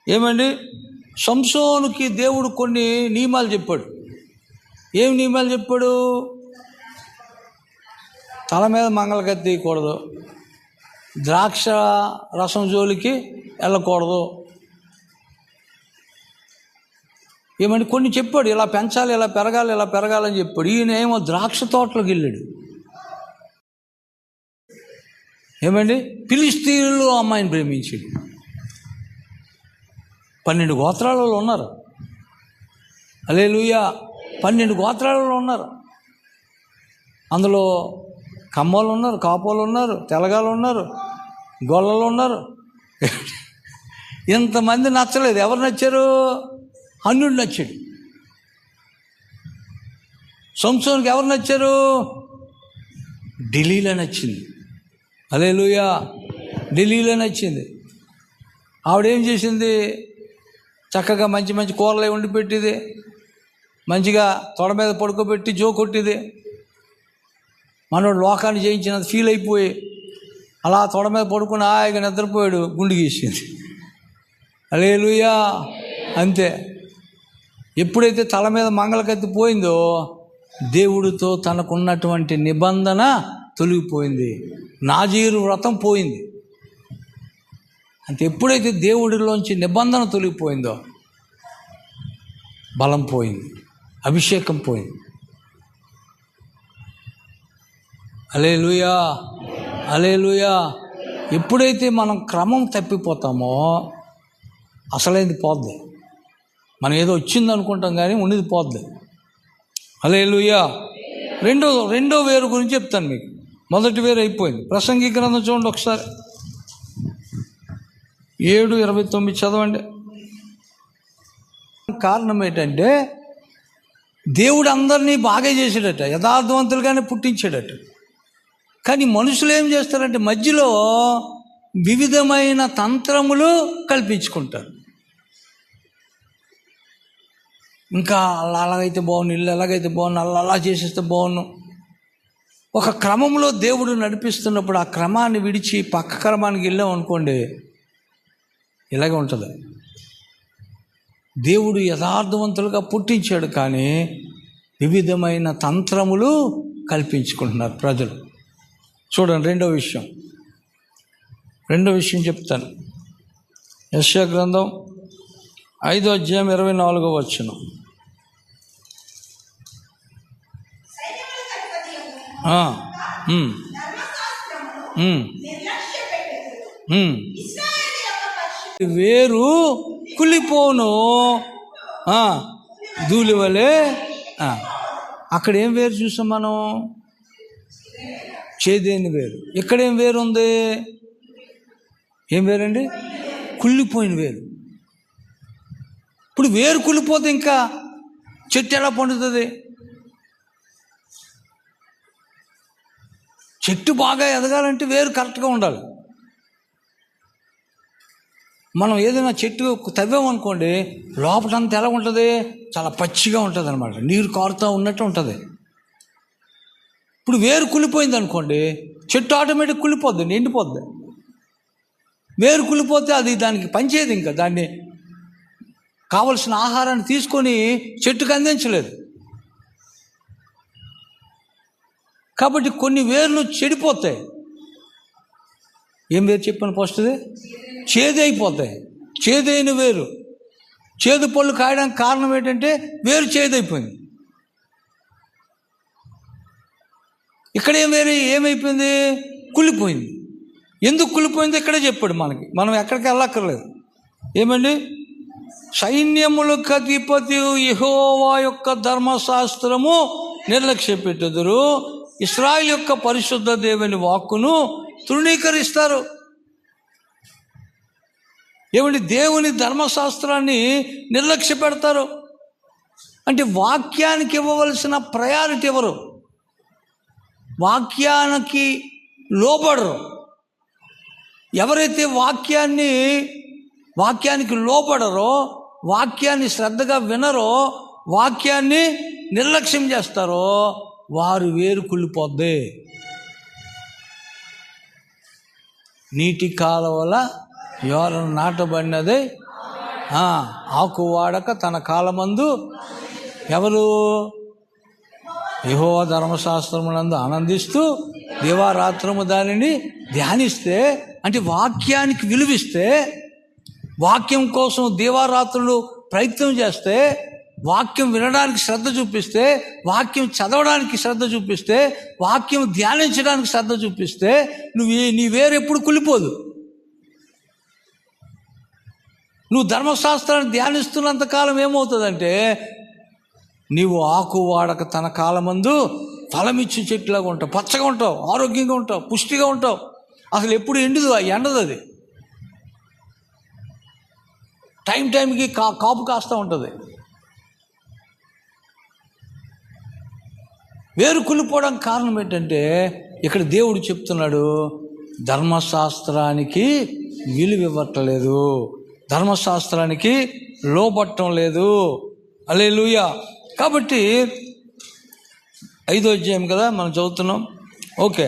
Speaker 2: ఏమండి సంసోనుకి దేవుడు కొన్ని నియమాలు చెప్పాడు. ఏం నియమాలు చెప్పాడు? తల మీద మంగళకత్తి తీయకూడదు, ద్రాక్ష రసం జోలికి వెళ్ళకూడదు, ఏమండి కొన్ని చెప్పాడు. ఇలా పెంచాలి, ఇలా పెరగాలని చెప్పాడు. ఈయన ఏమో ద్రాక్ష తోటలోకి వెళ్ళాడు. ఏమండి ఫిలిష్తీయులు అమ్మాయిని ప్రేమించాడు. 12 గోత్రాలలో ఉన్నారు. హల్లెలూయా. 12 గోత్రాలలో ఉన్నారు. అందులో కమ్మలు ఉన్నారు, కాపోలు ఉన్నారు, తెలగాలు ఉన్నారు, గొల్లలు ఉన్నారు. ఇంతమంది నచ్చలేదు. ఎవరు నచ్చారు? అన్యుడు నచ్చాడు. సంసోనుకి ఎవరు నచ్చారు? ఢిల్లీలో నచ్చింది. హల్లెలూయా. ఢిల్లీలో నచ్చింది. ఆవిడేం చేసింది? చక్కగా మంచి మంచి కూరలు వండి పెట్టింది, మంచిగా తొడ మీద పడుకోబెట్టి జో కొట్టింది. మనోడు లోకాన్ని జయించినంత ఫీల్ అయిపోయి అలా తొడ మీద పడుకుని హాయిగా నిద్రపోయాడు, గుండు గీసింది. హల్లెలూయా. అంతే. ఎప్పుడైతే తల మీద మంగళకత్తి పోయిందో దేవుడితో తనకున్నటువంటి నిబంధన తొలగిపోయింది, నాజీరు వ్రతం పోయింది. అంటే ఎప్పుడైతే దేవుడిలోంచి నిబంధన తొలగిపోయిందో బలం పోయింది, అభిషేకం పోయింది. హల్లెలూయా, హల్లెలూయా. ఎప్పుడైతే మనం క్రమం తప్పిపోతామో అసలైంది పోద్ది. మనం ఏదో వచ్చింది అనుకుంటాం కానీ ఉన్నది పోద్ది. హల్లెలూయా. రెండో వేరు గురించి చెప్తాను మీకు. మొదటి వేరు అయిపోయింది. ప్రసంగి గ్రంథం చూడండి ఒకసారి, 7:29 చదవండి. కారణం ఏంటంటే దేవుడు అందరినీ బాగా చేసాడట, యథార్థవంతులుగానే పుట్టించాడట. కానీ మనుషులు ఏం చేస్తారంటే మధ్యలో వివిధమైన తంత్రములు కల్పించుకుంటారు. ఇంకా అలాగైతే బాగుండు, ఇల్లు ఎలాగైతే బాగుండు, అలా చేసేస్తే బాగుండు. ఒక క్రమంలో దేవుడు నడిపిస్తున్నప్పుడు ఆ క్రమాన్ని విడిచి పక్క క్రమానికి వెళ్ళాం అనుకోండి, ఇలాగే ఉంటుంది. దేవుడు యథార్థవంతులుగా పుట్టించాడు, కానీ వివిధమైన తంత్రములు కల్పించుకుంటున్నారు ప్రజలు. చూడండి, రెండో విషయం చెప్తాను. యెషయా గ్రంథం 5:24 వేరు కులిపోను ధూళి వలె. అక్కడ ఏం వేరు చూసాం మనం? చేదేని వేరు. ఇక్కడేం వేరు ఉంది? ఏం వేరండి? కుళ్ళిపోయిన వేరు. ఇప్పుడు వేరు కుళ్ళిపోతే ఇంకా చెట్టు ఎలా పండుతుంది? చెట్టు బాగా ఎదగాలంటే వేరు కరెక్ట్గా ఉండాలి. మనం ఏదైనా చెట్టు తవ్వామనుకోండి, లోపలంతా ఎలా ఉంటుంది? చాలా పచ్చిగా ఉంటుంది అనమాట, నీరు కారుతూ ఉన్నట్టు ఉంటుంది. ఇప్పుడు వేరు కుళ్ళిపోయింది అనుకోండి, చెట్టు ఆటోమేటిక్ కుళ్ళిపోద్ది, ఎండిపోద్ది. వేరు కుళ్ళిపోతే అది దానికి పనిచేయదు, ఇంకా దాన్ని కావలసిన ఆహారాన్ని తీసుకొని చెట్టుకు అందించలేదు. కాబట్టి కొన్ని వేర్లు చెడిపోతాయి. ఏం వేరు చెప్పాను? ఫస్ట్ది చేదైపోతాయి. చేదైన వేరు, చేదు పళ్ళు కాయడానికి కారణం ఏంటంటే వేరు చేదైపోయింది. ఇక్కడ ఏమైపోయింది? కుళ్ళిపోయింది. ఎందుకు కుళ్ళిపోయింది ఇక్కడే చెప్పాడు మనకి, మనం ఎక్కడికి వెళ్ళక్కర్లేదు. ఏమండి? సైన్యములకు అధిపతి యెహోవా యొక్క ధర్మశాస్త్రము నిర్లక్ష్య పెట్టుదురు, ఇశ్రాయేలు యొక్క పరిశుద్ధ దేవుని వాక్కును తృణీకరిస్తారు. ఏమండి? దేవుని ధర్మశాస్త్రాన్ని నిర్లక్ష్య పెడతారు అంటే వాక్యానికి ఇవ్వవలసిన ప్రయారిటీ ఎవరు? వాక్యానికి లోబడరు. ఎవరైతే వాక్యానికి లోబడరో, వాక్యాన్ని శ్రద్ధగా వినరో, వాక్యాన్ని నిర్లక్ష్యం చేస్తారో, వారు వేరు కుళ్ళిపోద్ది. నీటి కాలువల ఎవరు నాటబడినదే ఆకు వాడక తన కాలమందు ఎవరు? యెహోవా ధర్మశాస్త్రమునందు ఆనందిస్తూ దివారాత్రము దానిని ధ్యానిస్తే, అంటే వాక్యానికి విలువిస్తే, వాక్యం కోసం దివారాత్రులు ప్రయత్నం చేస్తే, వాక్యం వినడానికి శ్రద్ధ చూపిస్తే, వాక్యం చదవడానికి శ్రద్ధ చూపిస్తే, వాక్యం ధ్యానించడానికి శ్రద్ధ చూపిస్తే నీ వేరెప్పుడు కుళ్ళిపోదు. నువ్వు ధర్మశాస్త్రాన్ని ధ్యానిస్తున్నంతకాలం ఏమవుతుందంటే నీవు ఆకు వాడక తన కాలమందు ఫలమిచ్చి చెట్టులాగా ఉంటావు, పచ్చగా ఉంటావు, ఆరోగ్యంగా ఉంటావు, పుష్టిగా ఉంటావు. అసలు ఎప్పుడు ఎండదు అది. టైంకి కాపు కాస్తూ ఉంటుంది. వేరు కుళ్ళిపోవడానికి కారణం ఏంటంటే ఇక్కడ దేవుడు చెప్తున్నాడు, ధర్మశాస్త్రానికి విలువ ఇవ్వట్లేదు, ధర్మశాస్త్రానికి లోబట్టం లేదు. హల్లెలూయా. కాబట్టి 5వ అధ్యాయం కదా మనం చదువుతున్నాం. ఓకే,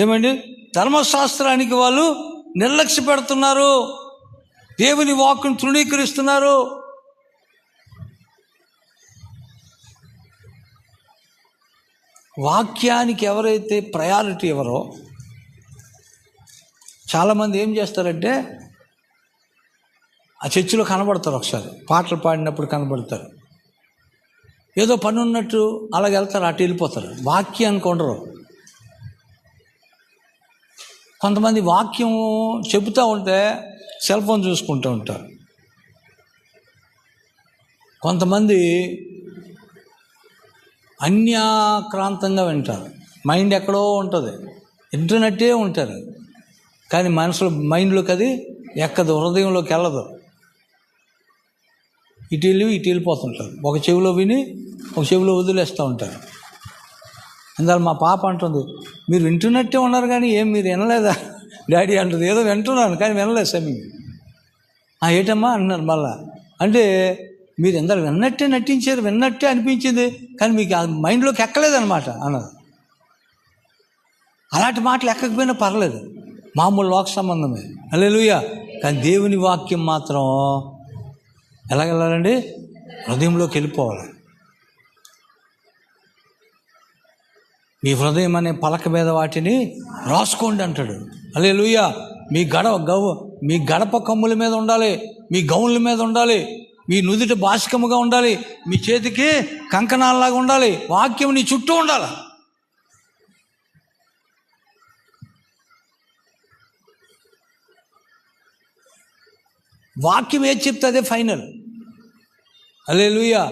Speaker 2: ఏమండి? ధర్మశాస్త్రానికి వాళ్ళు నిర్లక్ష్య పెడుతున్నారు, దేవుని వాక్కును తృణీకరిస్తున్నారు. వాక్యానికి ఎవరైతే ప్రయారిటీ ఎవరో, చాలామంది ఏం చేస్తారంటే ఆ చర్చిలో కనబడతారు, ఒకసారి పాటలు పాడినప్పుడు కనబడతారు, ఏదో పని ఉన్నట్టు అలాగ వెళ్తారు, అటు వెళ్ళిపోతారు, వాక్యానికి ఉండరు. కొంతమంది వాక్యం చెబుతూ ఉంటే సెల్ ఫోన్ చూసుకుంటూ ఉంటారు. కొంతమంది అన్యాక్రాంతంగా వింటారు, మైండ్ ఎక్కడో ఉంటుంది, వింటున్నట్టే ఉంటారు, కానీ మైండ్లోకి అది ఎక్కదు, హృదయంలోకి వెళ్ళదు. ఇటు వెళ్ళిపోతుంటారు. ఒక చెవిలో విని ఒక చెవిలో వదిలేస్తూ ఉంటారు. అందువల్ల మా పాప అంటుంది, మీరు వింటున్నట్టే ఉన్నారు కానీ మీరు వినలేదా డాడీ అంటుంది. ఏదో వింటున్నాను కానీ వినలేదు సమీ. ఏటమ్మా అన్నారు మళ్ళా. అంటే మీరు ఎందరూ విన్నట్టే నటించారు, విన్నట్టే అనిపించింది కానీ మీకు ఆ మైండ్లోకి ఎక్కలేదన్నమాట అన్నది. అలాంటి మాటలు ఎక్కకపోయినా పర్లేదు, మామూలు లోక సంబంధమే. హల్లెలూయా. కానీ దేవుని వాక్యం మాత్రం ఎలాగెళ్ళాలండి? హృదయంలోకి వెళ్ళిపోవాలి. మీ హృదయం అనే పలక మీద వాటిని రాసుకోండి అంటాడు. హల్లెలూయా. మీ గడప కమ్ముల మీద ఉండాలి, మీ గౌన్ల మీద ఉండాలి, మీ నుదుట బాసికముగా ఉండాలి, మీ చేతికి కంకణాలలాగా ఉండాలి, వాక్యం నీ చుట్టూ ఉండాలి. వాక్యం ఏది చెప్తే అదే ఫైనల్. హల్లెలూయా,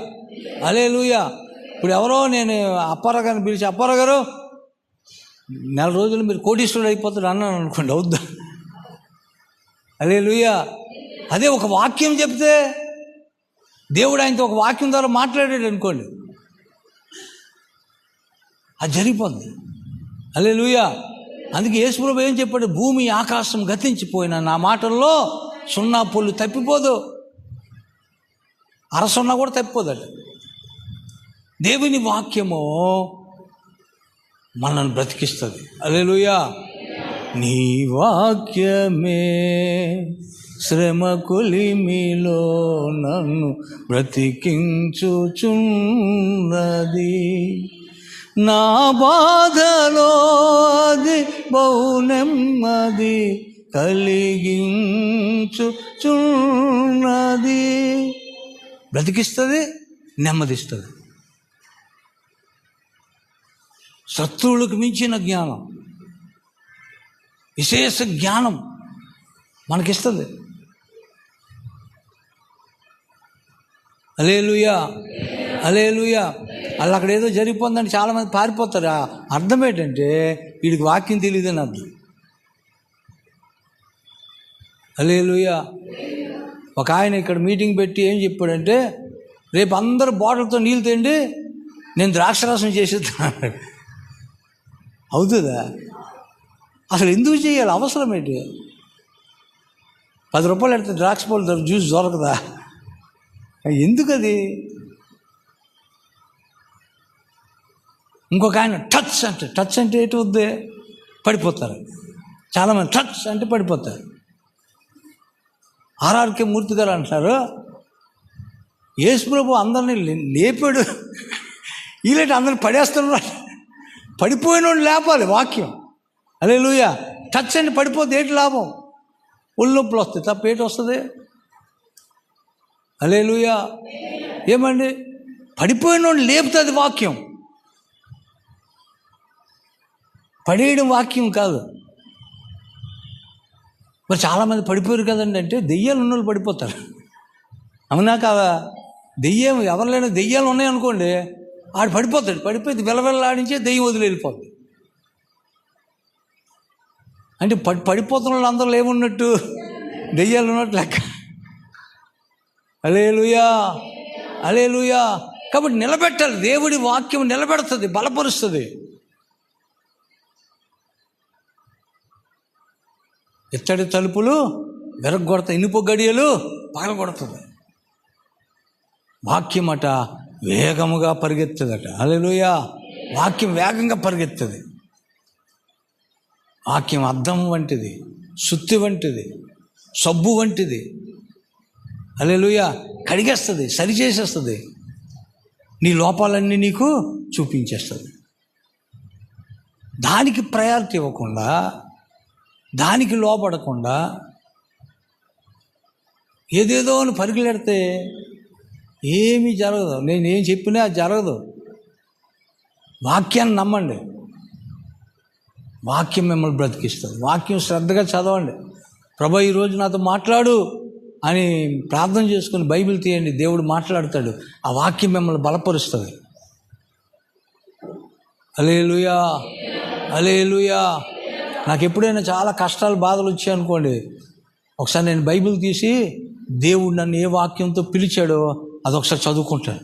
Speaker 2: హల్లెలూయా. ఇప్పుడు ఎవరో నేను అప్పారావు గారిని పిలిచి, అప్పారావు గారు 4 రోజులు మీరు కోటీశ్వరుడు అయిపోతాడు అన్నాను అనుకోండి, అవుద్దా? హల్లెలూయా. అదే ఒక వాక్యం చెప్తే, దేవుడు ఆయనతో ఒక వాక్యం ద్వారా మాట్లాడాడు అనుకోండి, అది జరిగిపోద్ది. హల్లెలూయా. అందుకే యేసు ప్రభువు ఏం చెప్పాడు? భూమి ఆకాశం గతించిపోయిన నా మాటల్లో సున్నా పొల్లు తప్పిపోదు, అరసున్నా కూడా తప్పిపోదట. దేవుని వాక్యము మనల్ని బ్రతికిస్తుంది. హల్లెలూయా. నీ వాక్యమే శ్రమ కొలిమిలో నన్ను బ్రతికించుచున్నది, నా బాధలో అది బహు నెమ్మది కలిగించుచున్నది. బ్రతికిస్తుంది, నెమ్మదిస్తుంది. శత్రువులకు మించిన జ్ఞానం, విశేష జ్ఞానం మనకిస్తుంది. హల్లెలూయా, హల్లెలూయా. వాళ్ళు అక్కడ ఏదో జరిగిపోతుందని చాలామంది పారిపోతారు. అర్థం ఏంటంటే వీడికి వాక్యం తెలియదని అర్థం. హల్లెలూయా. ఒక ఆయన ఇక్కడ మీటింగ్ పెట్టి ఏం చెప్పాడంటే, రేపు అందరూ బాటిల్తో నీళ్ళు తేండి, నేను ద్రాక్షరసం చేసేస్తాను. అవుతుందా? అసలు ఎందుకు చేయాలి? అవసరం ఏంటి? 10 రూపాయలు పెడితే ద్రాక్ష పళ్ళు జ్యూస్ దొరకదా? ఎందుకు అది? ఇంకొక ఆయన టచ్ అంటే ఏంటి వద్దే, పడిపోతారు. చాలామంది టచ్ అంటే పడిపోతారు. ఆర్ఆర్కే మూర్తి గారు అంటారు, యేసు ప్రభు అందరినీ లేపాడు, వీళ్ళంటే అందరిని పడేస్తున్నారు. పడిపోయిన వాళ్ళు లేపాలి వాక్యం. హల్లెలూయా. టచ్ అని పడిపోతే ఏంటి లాభం? ఒళ్ళు నొప్పులు వస్తాయి తప్ప ఏంటి వస్తుంది? హల్లెలూయా. ఏమండి? పడిపోయిన వాళ్ళు లేపుతుంది వాక్యం, పడేయడం వాక్యం కాదు. మరి చాలామంది పడిపోయారు కదండి అంటే, దెయ్యాలు ఉన్నోళ్ళు పడిపోతారు. అవునా కాదా? దెయ్యం ఎవరిలైనా దెయ్యాలు ఉన్నాయనుకోండి, ఆడు పడిపోతాడు. పడిపోయి వెలవెల్లాడించే దెయ్యం వదిలి వెళ్ళిపోతుంది. అంటే పడిపోతున్న వాళ్ళు అందరూ ఏమున్నట్టు? దెయ్యాలు ఉన్నట్టు లెక్క. హల్లెలూయా, హల్లెలూయా. కాబట్టి నిలబెట్టాలి. దేవుడి వాక్యం నిలబెడుతుంది, బలపరుస్తుంది. ఇత్తడి తలుపులు విరగొడతాయి, ఇనుప గడియలు పగలగొడుతుంది. వాక్యం అట వేగముగా పరిగెత్తదట. హల్లెలూయా. వాక్యం వేగంగా పరిగెత్తది. వాక్యం అద్దం వంటిది, సుత్తి వంటిది, సబ్బు వంటిది. హల్లెలూయా. కడిగేస్తుంది, సరిచేసేస్తుంది, నీ లోపాలన్నీ నీకు చూపించేస్తుంది. దానికి ప్రయారిటీ ఇవ్వకుండా, దానికి లోపడకుండా ఏదేదో అని పరుగులెడితే ఏమీ జరగదు. నేనేం చెప్పినా అది జరగదు. వాక్యాన్ని నమ్మండి, వాక్యం మిమ్మల్ని బ్రతికిస్తుంది. వాక్యం శ్రద్ధగా చదవండి. ప్రభు ఈరోజు నాతో మాట్లాడు, అని ప్రార్థన చేసుకుని బైబిల్ తీయండి, దేవుడు మాట్లాడతాడు. ఆ వాక్యం మిమ్మల్ని బలపరుస్తుంది. హల్లెలూయా, హల్లెలూయా. నాకు ఎప్పుడైనా చాలా కష్టాలు బాధలు వచ్చాయనుకోండి, ఒకసారి నేను బైబిల్ తీసి దేవుడు నన్ను ఏ వాక్యంతో పిలిచాడో అదొకసారి చదువుకుంటాను.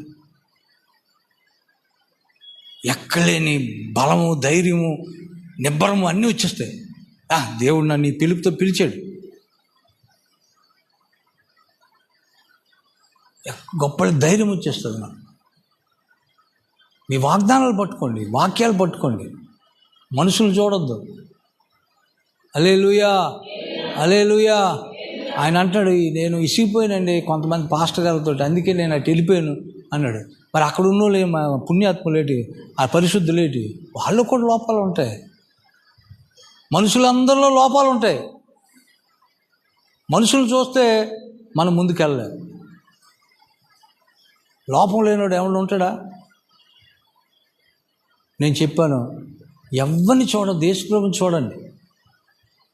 Speaker 2: ఎక్కలేని బలము, ధైర్యము, నిబ్బరము అన్నీ వచ్చేస్తాయి. దేవుడు నన్ను ఈ పిలుపుతో పిలిచాడు. గొప్ప ధైర్యం వచ్చేస్తుంది నాకు. మీ వాగ్దానాలు పట్టుకోండి, వాక్యాలు పట్టుకోండి, మనుషులు చూడొద్దు. హల్లెలూయా, హల్లెలూయా. ఆయన అంటాడు, నేను ఇసిగిపోయానండి కొంతమంది పాస్టర్ గారితో, అందుకే నేను అటు వెళ్ళిపోయాను అన్నాడు. మరి అక్కడ ఉన్నోళ్ళు పుణ్యాత్ములేటి, ఆ పరిశుద్ధులేటి, వాళ్ళు కూడా లోపాలు ఉంటాయి. మనుషులందరిలో లోపాలు ఉంటాయి. మనుషులు చూస్తే మనం ముందుకెళ్ళలేము. లోపం లేనివాడు ఎవరు ఉంటాడా? నేను చెప్పాను, ఎవరిని చూడండి, దేశప్రభుని చూడండి.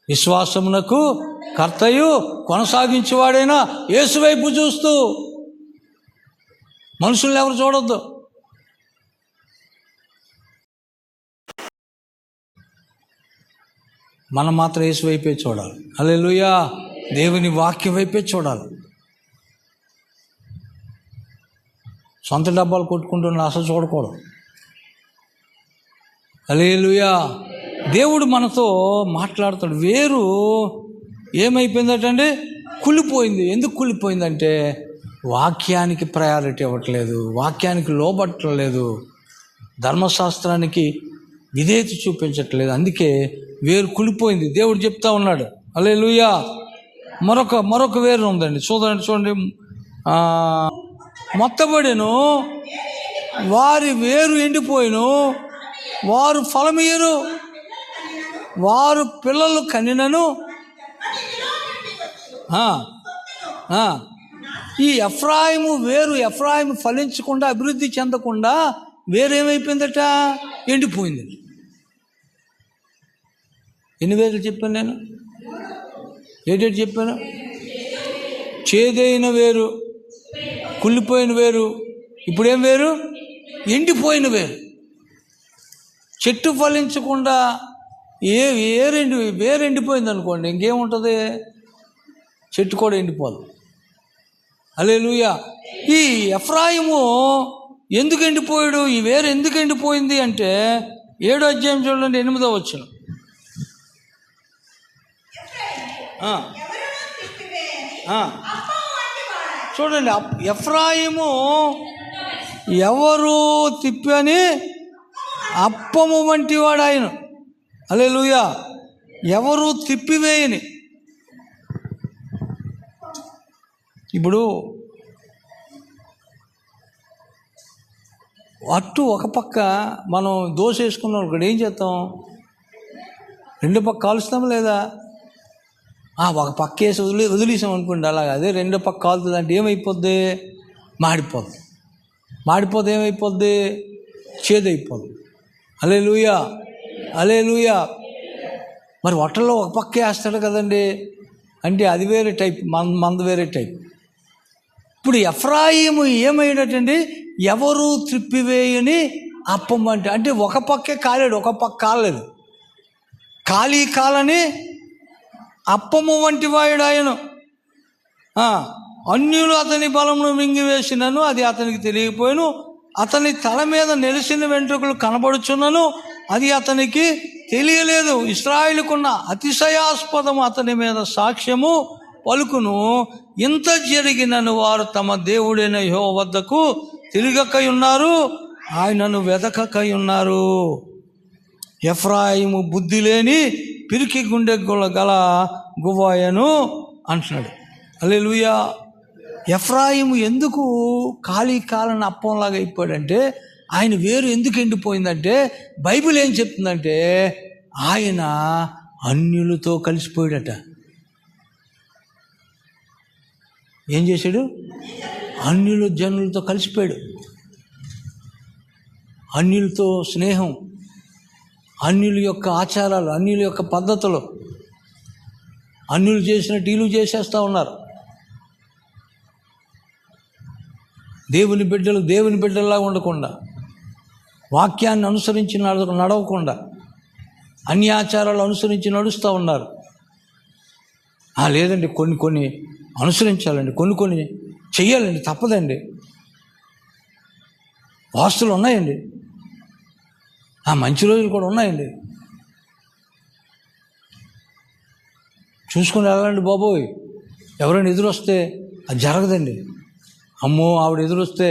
Speaker 2: విశ్వాసమునకు కర్తయు కొనసాగించేవాడైనా యేసు వైపు చూస్తూ, మనుషుల్ని ఎవరు చూడొద్దు. మనం మాత్రం యేసు వైపే చూడాలి. హల్లెలూయా, దేవుని వాక్యం వైపే చూడాలి. సొంత డబ్బాలు కొట్టుకుంటున్న అసలు చూడకూడదు. హల్లెలూయా. దేవుడు మనతో మాట్లాడుతాడు. వేరు ఏమైపోయిందటండి? కుళ్ళిపోయింది. ఎందుకు కుళ్ళిపోయిందంటే వాక్యానికి ప్రయారిటీ ఇవ్వట్లేదు, వాక్యానికి లోబట్టలేదు, ధర్మశాస్త్రానికి విధేయత చూపించట్లేదు. అందుకే వేరు కుళ్ళిపోయింది. దేవుడు చెప్తా ఉన్నాడు. హల్లెలూయా. మరొక వేరు ఉందండి. చూడండి. మొత్తబడెను, వారి వేరు ఎండిపోయిను, వారు ఫలమియ్యరు, వారు పిల్లలు కనినను. ఈ ఎఫ్రాయిము వేరు, ఎఫ్రాయిము ఫలించకుండా, అభివృద్ధి చెందకుండా వేరేమైపోయిందట? ఎండిపోయింది. ఎన్ని వేలు చెప్పాను నేను? ఏటేటి చెప్పాను? చేదైన వేరు, కుళ్ళిపోయిన వేరు. ఇప్పుడేం వేరు? ఎండిపోయిన వేరు. చెట్టు ఫలించకుండా వేరు ఎండిపోయింది అనుకోండి, ఇంకేముంటుంది? చెట్టు కూడా ఎండిపోదు. హల్లెలూయా. ఈ ఎఫ్రాయిము ఎందుకు ఎండిపోయాడు? ఈ వేరు ఎందుకు ఎండిపోయింది అంటే 7వ అధ్యాయం చూడండి, 8వ వచనం. చూడండి, ఎఫ్రాయిము ఎవరు తిప్పని అప్పము వంటి వాడు ఆయన. హల్లెలూయా. ఎవరు తిప్పివేయని. ఇప్పుడు అట్టు ఒక పక్క మనం దోశ వేసుకున్నాం ఇక్కడ ఏం చేస్తాం? 2 పక్క కాలుస్తాం లేదా? ఒక పక్క వేసి వదిలేసాం అనుకోండి, అలాగా అదే 2 పక్క కాలుతుంది అంటే ఏమైపోద్ది? మాడిపోద్ది. మాడిపోతే ఏమైపోద్ది? చేదైపోద్ది. హల్లెలూయా, హల్లెలూయా. మరి హోటల్లో ఒక పక్క వేస్తాడు కదండి, అంటే అది వేరే టైప్, మంద వేరే టైప్. ఇప్పుడు ఎఫ్రాయిము ఏమయ్యాడటండి? ఎవరు త్రిప్పివేయని అప్పం అంటే ఒక పక్కే కాలేడు, ఒక పక్క కాలేదు. ఖాళీ కాలని అప్పము వంటి వాయుడు ఆయను. అన్యులు అతని బలమును మింగివేసినను, అది అతనికి తెలియకపోయాను. అతని తల మీద నెలిసిన వెంట్రుకలు కనబడుచున్నను, అది అతనికి తెలియలేదు. ఇశ్రాయేలుకున్న అతిశయాస్పదము అతని మీద సాక్ష్యము పలుకును. ఇంత జరిగినను వారు తమ దేవుడైన యెహోవా వద్దకు తిరగకై ఉన్నారు, ఆయనను వెదకకై ఉన్నారు. ఎఫ్రాయిము బుద్ధి లేని పిరికి గుండె గల గువాయను అంటున్నాడు. హల్లెలూయా. ఎఫ్రాయిము ఎందుకు ఖాళీ కాలని అప్పంలాగా అయిపోయాడంటే, ఆయన వేరు ఎందుకు ఎండిపోయిందంటే, బైబిల్ ఏం చెప్తుందంటే ఆయన అన్యులతో కలిసిపోయాడట. ఏం చేశాడు? అన్యుల జనులతో కలిసిపోయాడు. అన్యులతో స్నేహం, అన్యుల యొక్క ఆచారాలు, అన్యుల యొక్క పద్ధతులు, అన్యులు చేసినట్టు వీళ్ళు చేసేస్తూ ఉన్నారు. దేవుని బిడ్డల్లా ఉండకుండా, వాక్యాన్ని అనుసరించి నడవకుండా అన్యాచారాలు అనుసరించి నడుస్తూ ఉన్నారు. లేదండి, కొన్ని అనుసరించాలండి, కొన్ని చెయ్యాలండి, తప్పదండి. వాస్తులు ఉన్నాయండి, మంచి రోజులు కూడా ఉన్నాయండి, చూసుకుని వెళ్ళండి బాబోయ్. ఎవరైనా ఎదురొస్తే అది జరగదండి. అమ్మో, ఆవిడ ఎదురొస్తే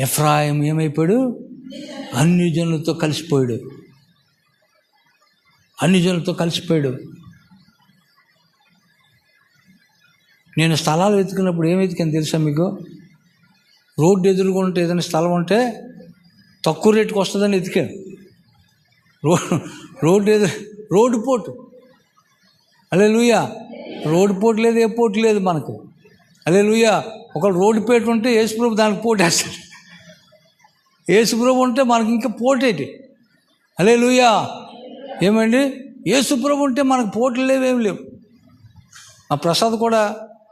Speaker 2: ఎఫ్రాయిం ఏమైపోయాడు? అన్ని జనులతో కలిసిపోయాడు. నేను స్థలాలు వెతుకున్నప్పుడు ఏం వెతికాను తెలుసా మీకు? రోడ్డు ఎదురుకుంటే ఏదైనా స్థలం ఉంటే తక్కువ రేటుకి వస్తుందని వెతికాను. రోడ్డు పోటు. హల్లెలూయా. రోడ్డు పోటు లేదు, ఏ పోటు లేదు మనకు. హల్లెలూయా. ఒకళ్ళు రోడ్డు పేటు ఉంటే యేసుప్రభు దానికి పోటేస్తాడు. యేసుప్రభు ఉంటే మనకి ఇంకా పోటేటి. హల్లెలూయా. ఏమండి, యేసుప్రభు ఉంటే మనకు పోట్లు లేవేం లేవు. ఆ ప్రసాద్ కూడా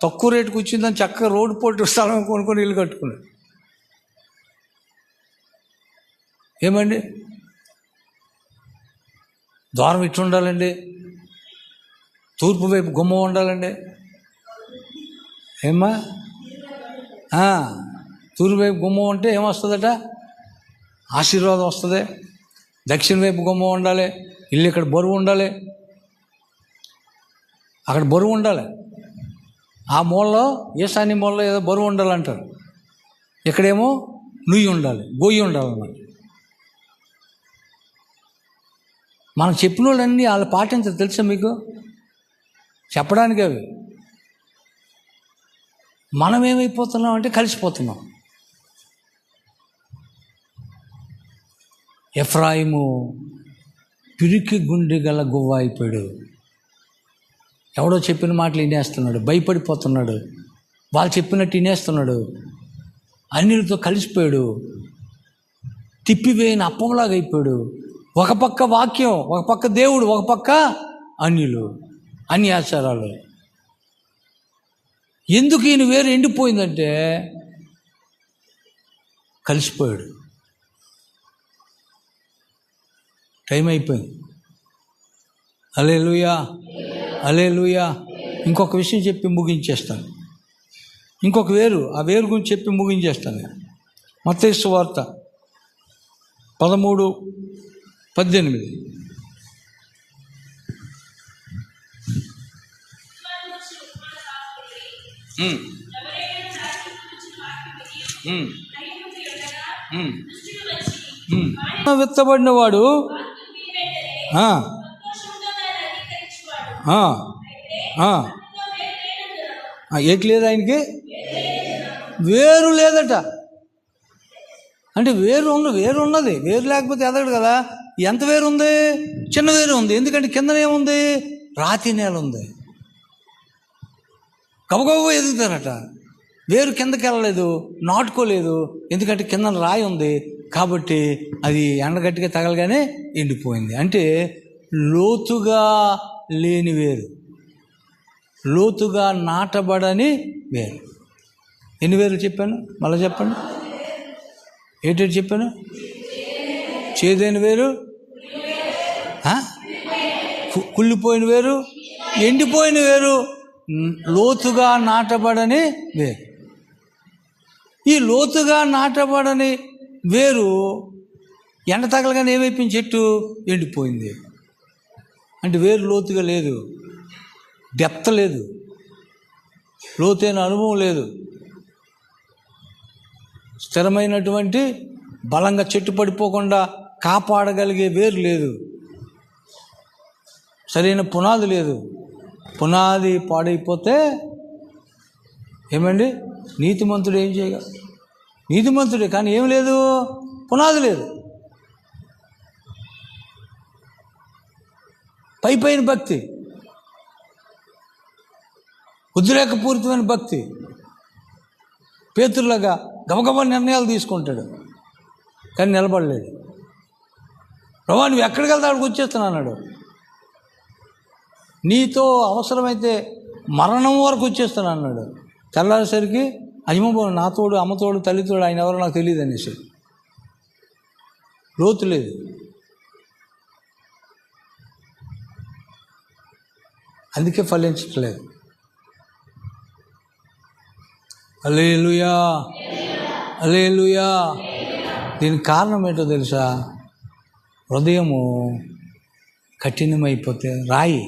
Speaker 2: తక్కువ రేటుకు వచ్చిందని చక్కగా రోడ్డు పోటు స్థలం కొనుక్కొని ఇల్లు కట్టుకున్నాడు. ఏమండి, ద్వారం ఇట్టు ఉండాలండి, తూర్పు వైపు గుమ్మం ఉండాలండి. ఏమ్మా, తూర్పు వైపు గుమ్మం ఉంటే ఏమొస్తుందట? ఆశీర్వాదం వస్తుంది. దక్షిణ వైపు గుమ్మం ఉండాలి. ఇల్లు ఇక్కడ బరువు ఉండాలి, అక్కడ బరువు ఉండాలి. ఆ మూలలో, ఈశాన్య మూలలో ఏదో బరువు ఉండాలంటారు. ఇక్కడేమో నుయ్యి ఉండాలి, గొయ్యి ఉండాలన్నమాట. మనం చెప్పిన వాళ్ళన్నీ వాళ్ళు పాటించరు తెలుసా మీకు? చెప్పడానికి అవి. మనం ఏమైపోతున్నాం అంటే కలిసిపోతున్నాం. ఎఫ్రాయిము పిరికి గుండె గల గువ్వ అయిపోయాడు. ఎవడో చెప్పిన మాటలు వినేస్తున్నాడు, భయపడిపోతున్నాడు, వాళ్ళు చెప్పినట్టు వినేస్తున్నాడు, అన్నిటితో కలిసిపోయాడు, తిప్పివేయని అప్పంలాగా అయిపోయాడు. ఒక పక్క వాక్యం, ఒక పక్క దేవుడు, ఒక పక్క అన్యులు, అన్ని ఆచారాలు. ఎందుకు ఈయన వేరు ఎండిపోయిందంటే కలిసిపోయాడు. టైం అయిపోయింది. హల్లెలూయా, హల్లెలూయా. ఇంకొక విషయం చెప్పి ముగించేస్తాను. ఇంకొక వేరు, ఆ వేరు గురించి చెప్పి ముగించేస్తాను. మత్తయి సువార్త 13:18. విత్తబడిన వాడు ఏటి లేదు, ఆయనకి వేరు లేదట. అంటే వేరు ఉన్నది, వేరు లేకపోతే ఎదగడు కదా. ఎంత వేరు ఉంది? చిన్న వేరు ఉంది. ఎందుకంటే కిందనేముంది? రాతి నేల ఉంది. గబగబ ఎదుగుతారట. వేరు కిందకి వెళ్ళలేదు, నాటుకోలేదు. ఎందుకంటే కింద రాయి ఉంది కాబట్టి అది ఎండగట్టిగా తగలగానే ఎండిపోయింది. అంటే లోతుగా లేని వేరు, లోతుగా నాటబడని వేరు. ఎన్ని వేరు చెప్పాను? మళ్ళీ చెప్పండి. ఏంటి చెప్పాను? చేదైన వేరు, కుళ్ళిపోయిన వేరు, ఎండిపోయిన వేరు, లోతుగా నాటబడని వేరు. ఈ లోతుగా నాటబడని వేరు ఎండ తగలగానే ఏమైపోయింది? చెట్టు ఎండిపోయింది. అంటే వేరు లోతుగా లేదు, డెప్త్ లేదు, లోతైన అనుభవం లేదు, స్థిరమైనటువంటి బలంగా చెట్టు పడిపోకుండా కాపాడగలిగే వేరు లేదు, సరైన పునాది లేదు. పునాది పాడైపోతే ఏమండి, నీతిమంతుడు ఏం చేయగలడు? నీతిమంతుడే, కానీ ఏం లేదు, పునాది లేదు. పైపైన భక్తి, ఉద్రేకపూరితమైన భక్తి, పేతురులాగా గబగబా నిర్ణయాలు తీసుకుంటాడు, కానీ నిలబడలేడు. ప్రభా నువ్వు ఎక్కడికి వెళ్తా అక్కడికి వచ్చేస్తున్నా అన్నాడు. నీతో అవసరమైతే మరణం వరకు వచ్చేస్తాను అన్నాడు. తెల్లారేసరికి అయ్యమ్మ నాతోడు అమ్మతోడు తల్లితోడు ఆయన ఎవరో నాకు తెలియదు అనేసి. లోతు లేదు. అందుకే ఫలించట్లేదు. హల్లెలూయా, హల్లెలూయా. దీనికి కారణం ఏంటో తెలుసా? హృదయము కఠినమైపోతే, రాయి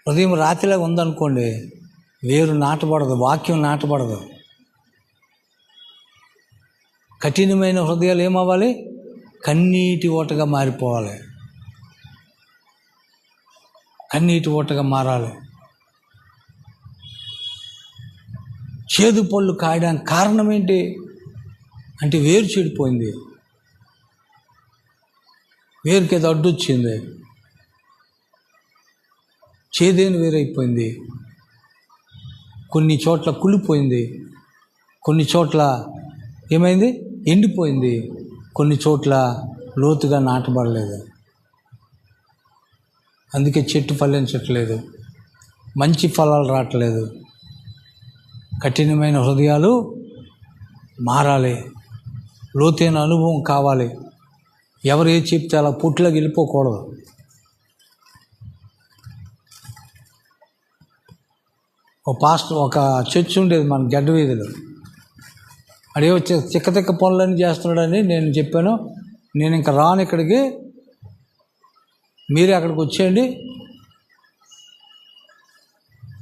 Speaker 2: హృదయం రాతిలాగా ఉందనుకోండి, వేరు నాటబడదు, వాక్యం నాటబడదు. కఠినమైన హృదయాలు ఏమవ్వాలి? కన్నీటి ఓటగా మారిపోవాలి, కన్నీటి ఓటగా మారాలి. చేదు పళ్ళు కాయడానికి కారణం ఏంటి అంటే వేరు చెడిపోయింది, వేరుకి ఏదో అడ్డు వచ్చింది, చేదేని వేరైపోయింది. కొన్ని చోట్ల కుళ్ళిపోయింది, కొన్ని చోట్ల ఏమైంది? ఎండిపోయింది, కొన్ని చోట్ల లోతుగా నాటబడలేదు. అందుకే చెట్టు ఫలించట్లేదు, మంచి ఫలాలు రావట్లేదు. కఠినమైన హృదయాలు మారాలి, లోతైన అనుభవం కావాలి. ఎవరు ఏ చెప్తే అలా పుట్లోకి వెళ్ళిపోకూడదు. ఒక చర్చ్ ఉండేది మన గడ్డ వీధిలో. అడేవో తిక్క పనులన్నీ చేస్తున్నాడని నేను చెప్పాను, నేను ఇంకా రాను ఇక్కడికి, మీరే అక్కడికి వచ్చేయండి,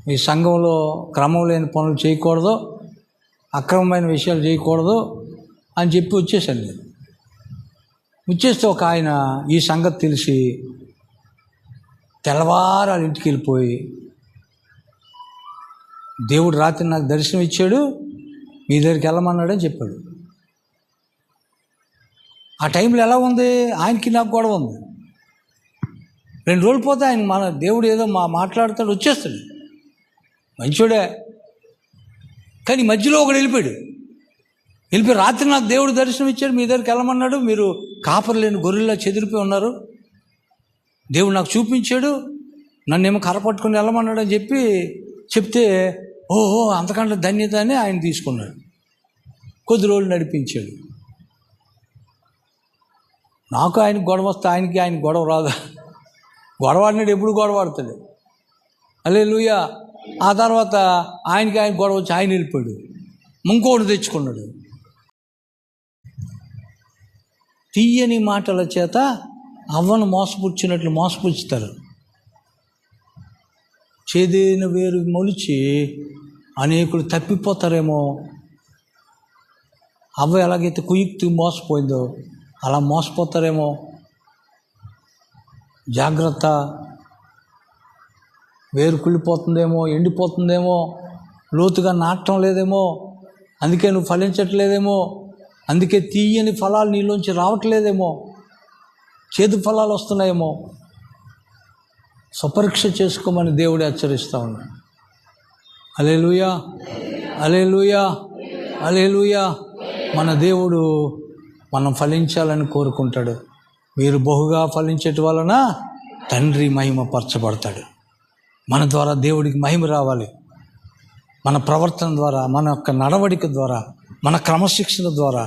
Speaker 2: మీ సంఘంలో క్రమం లేని పనులు చేయకూడదు, అక్రమమైన విషయాలు చేయకూడదు అని చెప్పి వచ్చేసాను నేను. వచ్చేస్తే ఒక ఆయన ఈ సంగతి తెలిసి తెల్లవారు ఇంటికి వెళ్ళిపోయి, దేవుడు రాత్రి నాకు దర్శనం ఇచ్చాడు, మీ దగ్గరికి వెళ్ళమన్నాడని చెప్పాడు. ఆ టైంలో ఎలా ఉంది? ఆయనకి నాకు గొడవ ఉంది. 2 రోజులు పోతే ఆయన మన దేవుడు ఏదో మాట్లాడుతాడు, వచ్చేస్తాడు, మంచోడే. కానీ మధ్యలో ఒకడు వెళ్ళిపోయి రాత్రి నాకు దేవుడు దర్శనం ఇచ్చాడు, మీ దగ్గరికి వెళ్ళమన్నాడు, మీరు కాపరు లేని గొర్రెల్లా చెదిరిపోయి ఉన్నారు, దేవుడు నాకు చూపించాడు, నన్నేమో కర్రపట్టుకుని వెళ్ళమన్నాడు అని చెప్తే ఓహో అంతకంటే ధన్యత అని ఆయన తీసుకున్నాడు. కొద్ది రోజులు నడిపించాడు. నాకు ఆయనకు గొడవ వస్తే ఆయన గొడవ రాదా? గొడవాడినాడు, ఎప్పుడు గొడవాడుతాడు. హల్లెలూయా. ఆ తర్వాత ఆయన గొడవ వచ్చి ఆయన వెళ్ళిపోయాడు, ఇంకోటి తెచ్చుకున్నాడు. తీయని మాటల చేత అవ్వను మోసపుచ్చినట్లు మోసపుచ్చుతారు. చేదైన వేరు మొలిచి అనేకులు తప్పిపోతారేమో. అవ్వ ఎలాగైతే కుయుక్తి మోసపోయిందో అలా మోసపోతారేమో. జాగ్రత్త, వేరు కుళ్ళిపోతుందేమో, ఎండిపోతుందేమో, లోతుగా నాటడం లేదేమో, అందుకే నువ్వు ఫలించట్లేదేమో, అందుకే తీయని ఫలాలు నీలోంచి రావట్లేదేమో, చేదు ఫలాలు వస్తున్నాయేమో. స్వపరీక్ష చేసుకోమని దేవుడు హెచ్చరిస్తూ ఉన్నాడు. హల్లెలూయా, హల్లెలూయా, హల్లెలూయా. మన దేవుడు మనం ఫలించాలని కోరుకుంటాడు. మీరు బహుగా ఫలించట వలన తండ్రి మహిమపరచబడతాడు. మన ద్వారా దేవుడికి మహిమ రావాలి. మన ప్రవర్తన ద్వారా, మన యొక్క నడవడిక ద్వారా, మన క్రమశిక్షణ ద్వారా,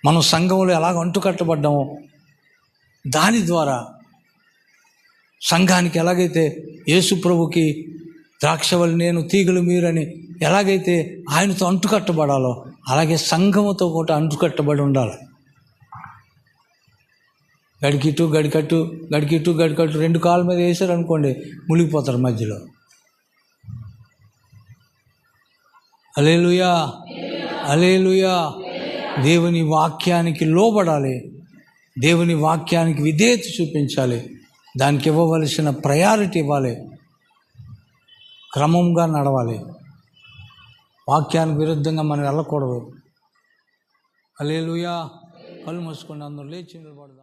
Speaker 2: మనం సంఘంలో ఎలాగ అంటుకట్టబడ్డామో దాని ద్వారా సంఘానికి ఎలాగైతే యేసు ప్రభుకి ద్రాక్షవల్లి నేను తీగలు మీరని ఎలాగైతే ఆయనతో అంటుకట్టబడాలో అలాగే సంఘముతో కూడా అంటుకట్టబడి ఉండాలి. గడికిటు గడికట్టు, గడికిటు గడికట్టు 2 కాళ్ళ మీద వేసారు అనుకోండి, మునిగిపోతారు మధ్యలో. హల్లెలూయా, హల్లెలూయా. దేవుని వాక్యానికి లోబడాలి, దేవుని వాక్యానికి విధేయత చూపించాలి, దానికి ఇవ్వవలసిన ప్రయారిటీ ఇవ్వాలి, క్రమంగా నడవాలి. వాక్యానికి విరుద్ధంగా మనం వెళ్ళకూడదు. హల్లెలూయా. కళ్ళు మూసుకొని అందరూ లేచి నిలబడదాం.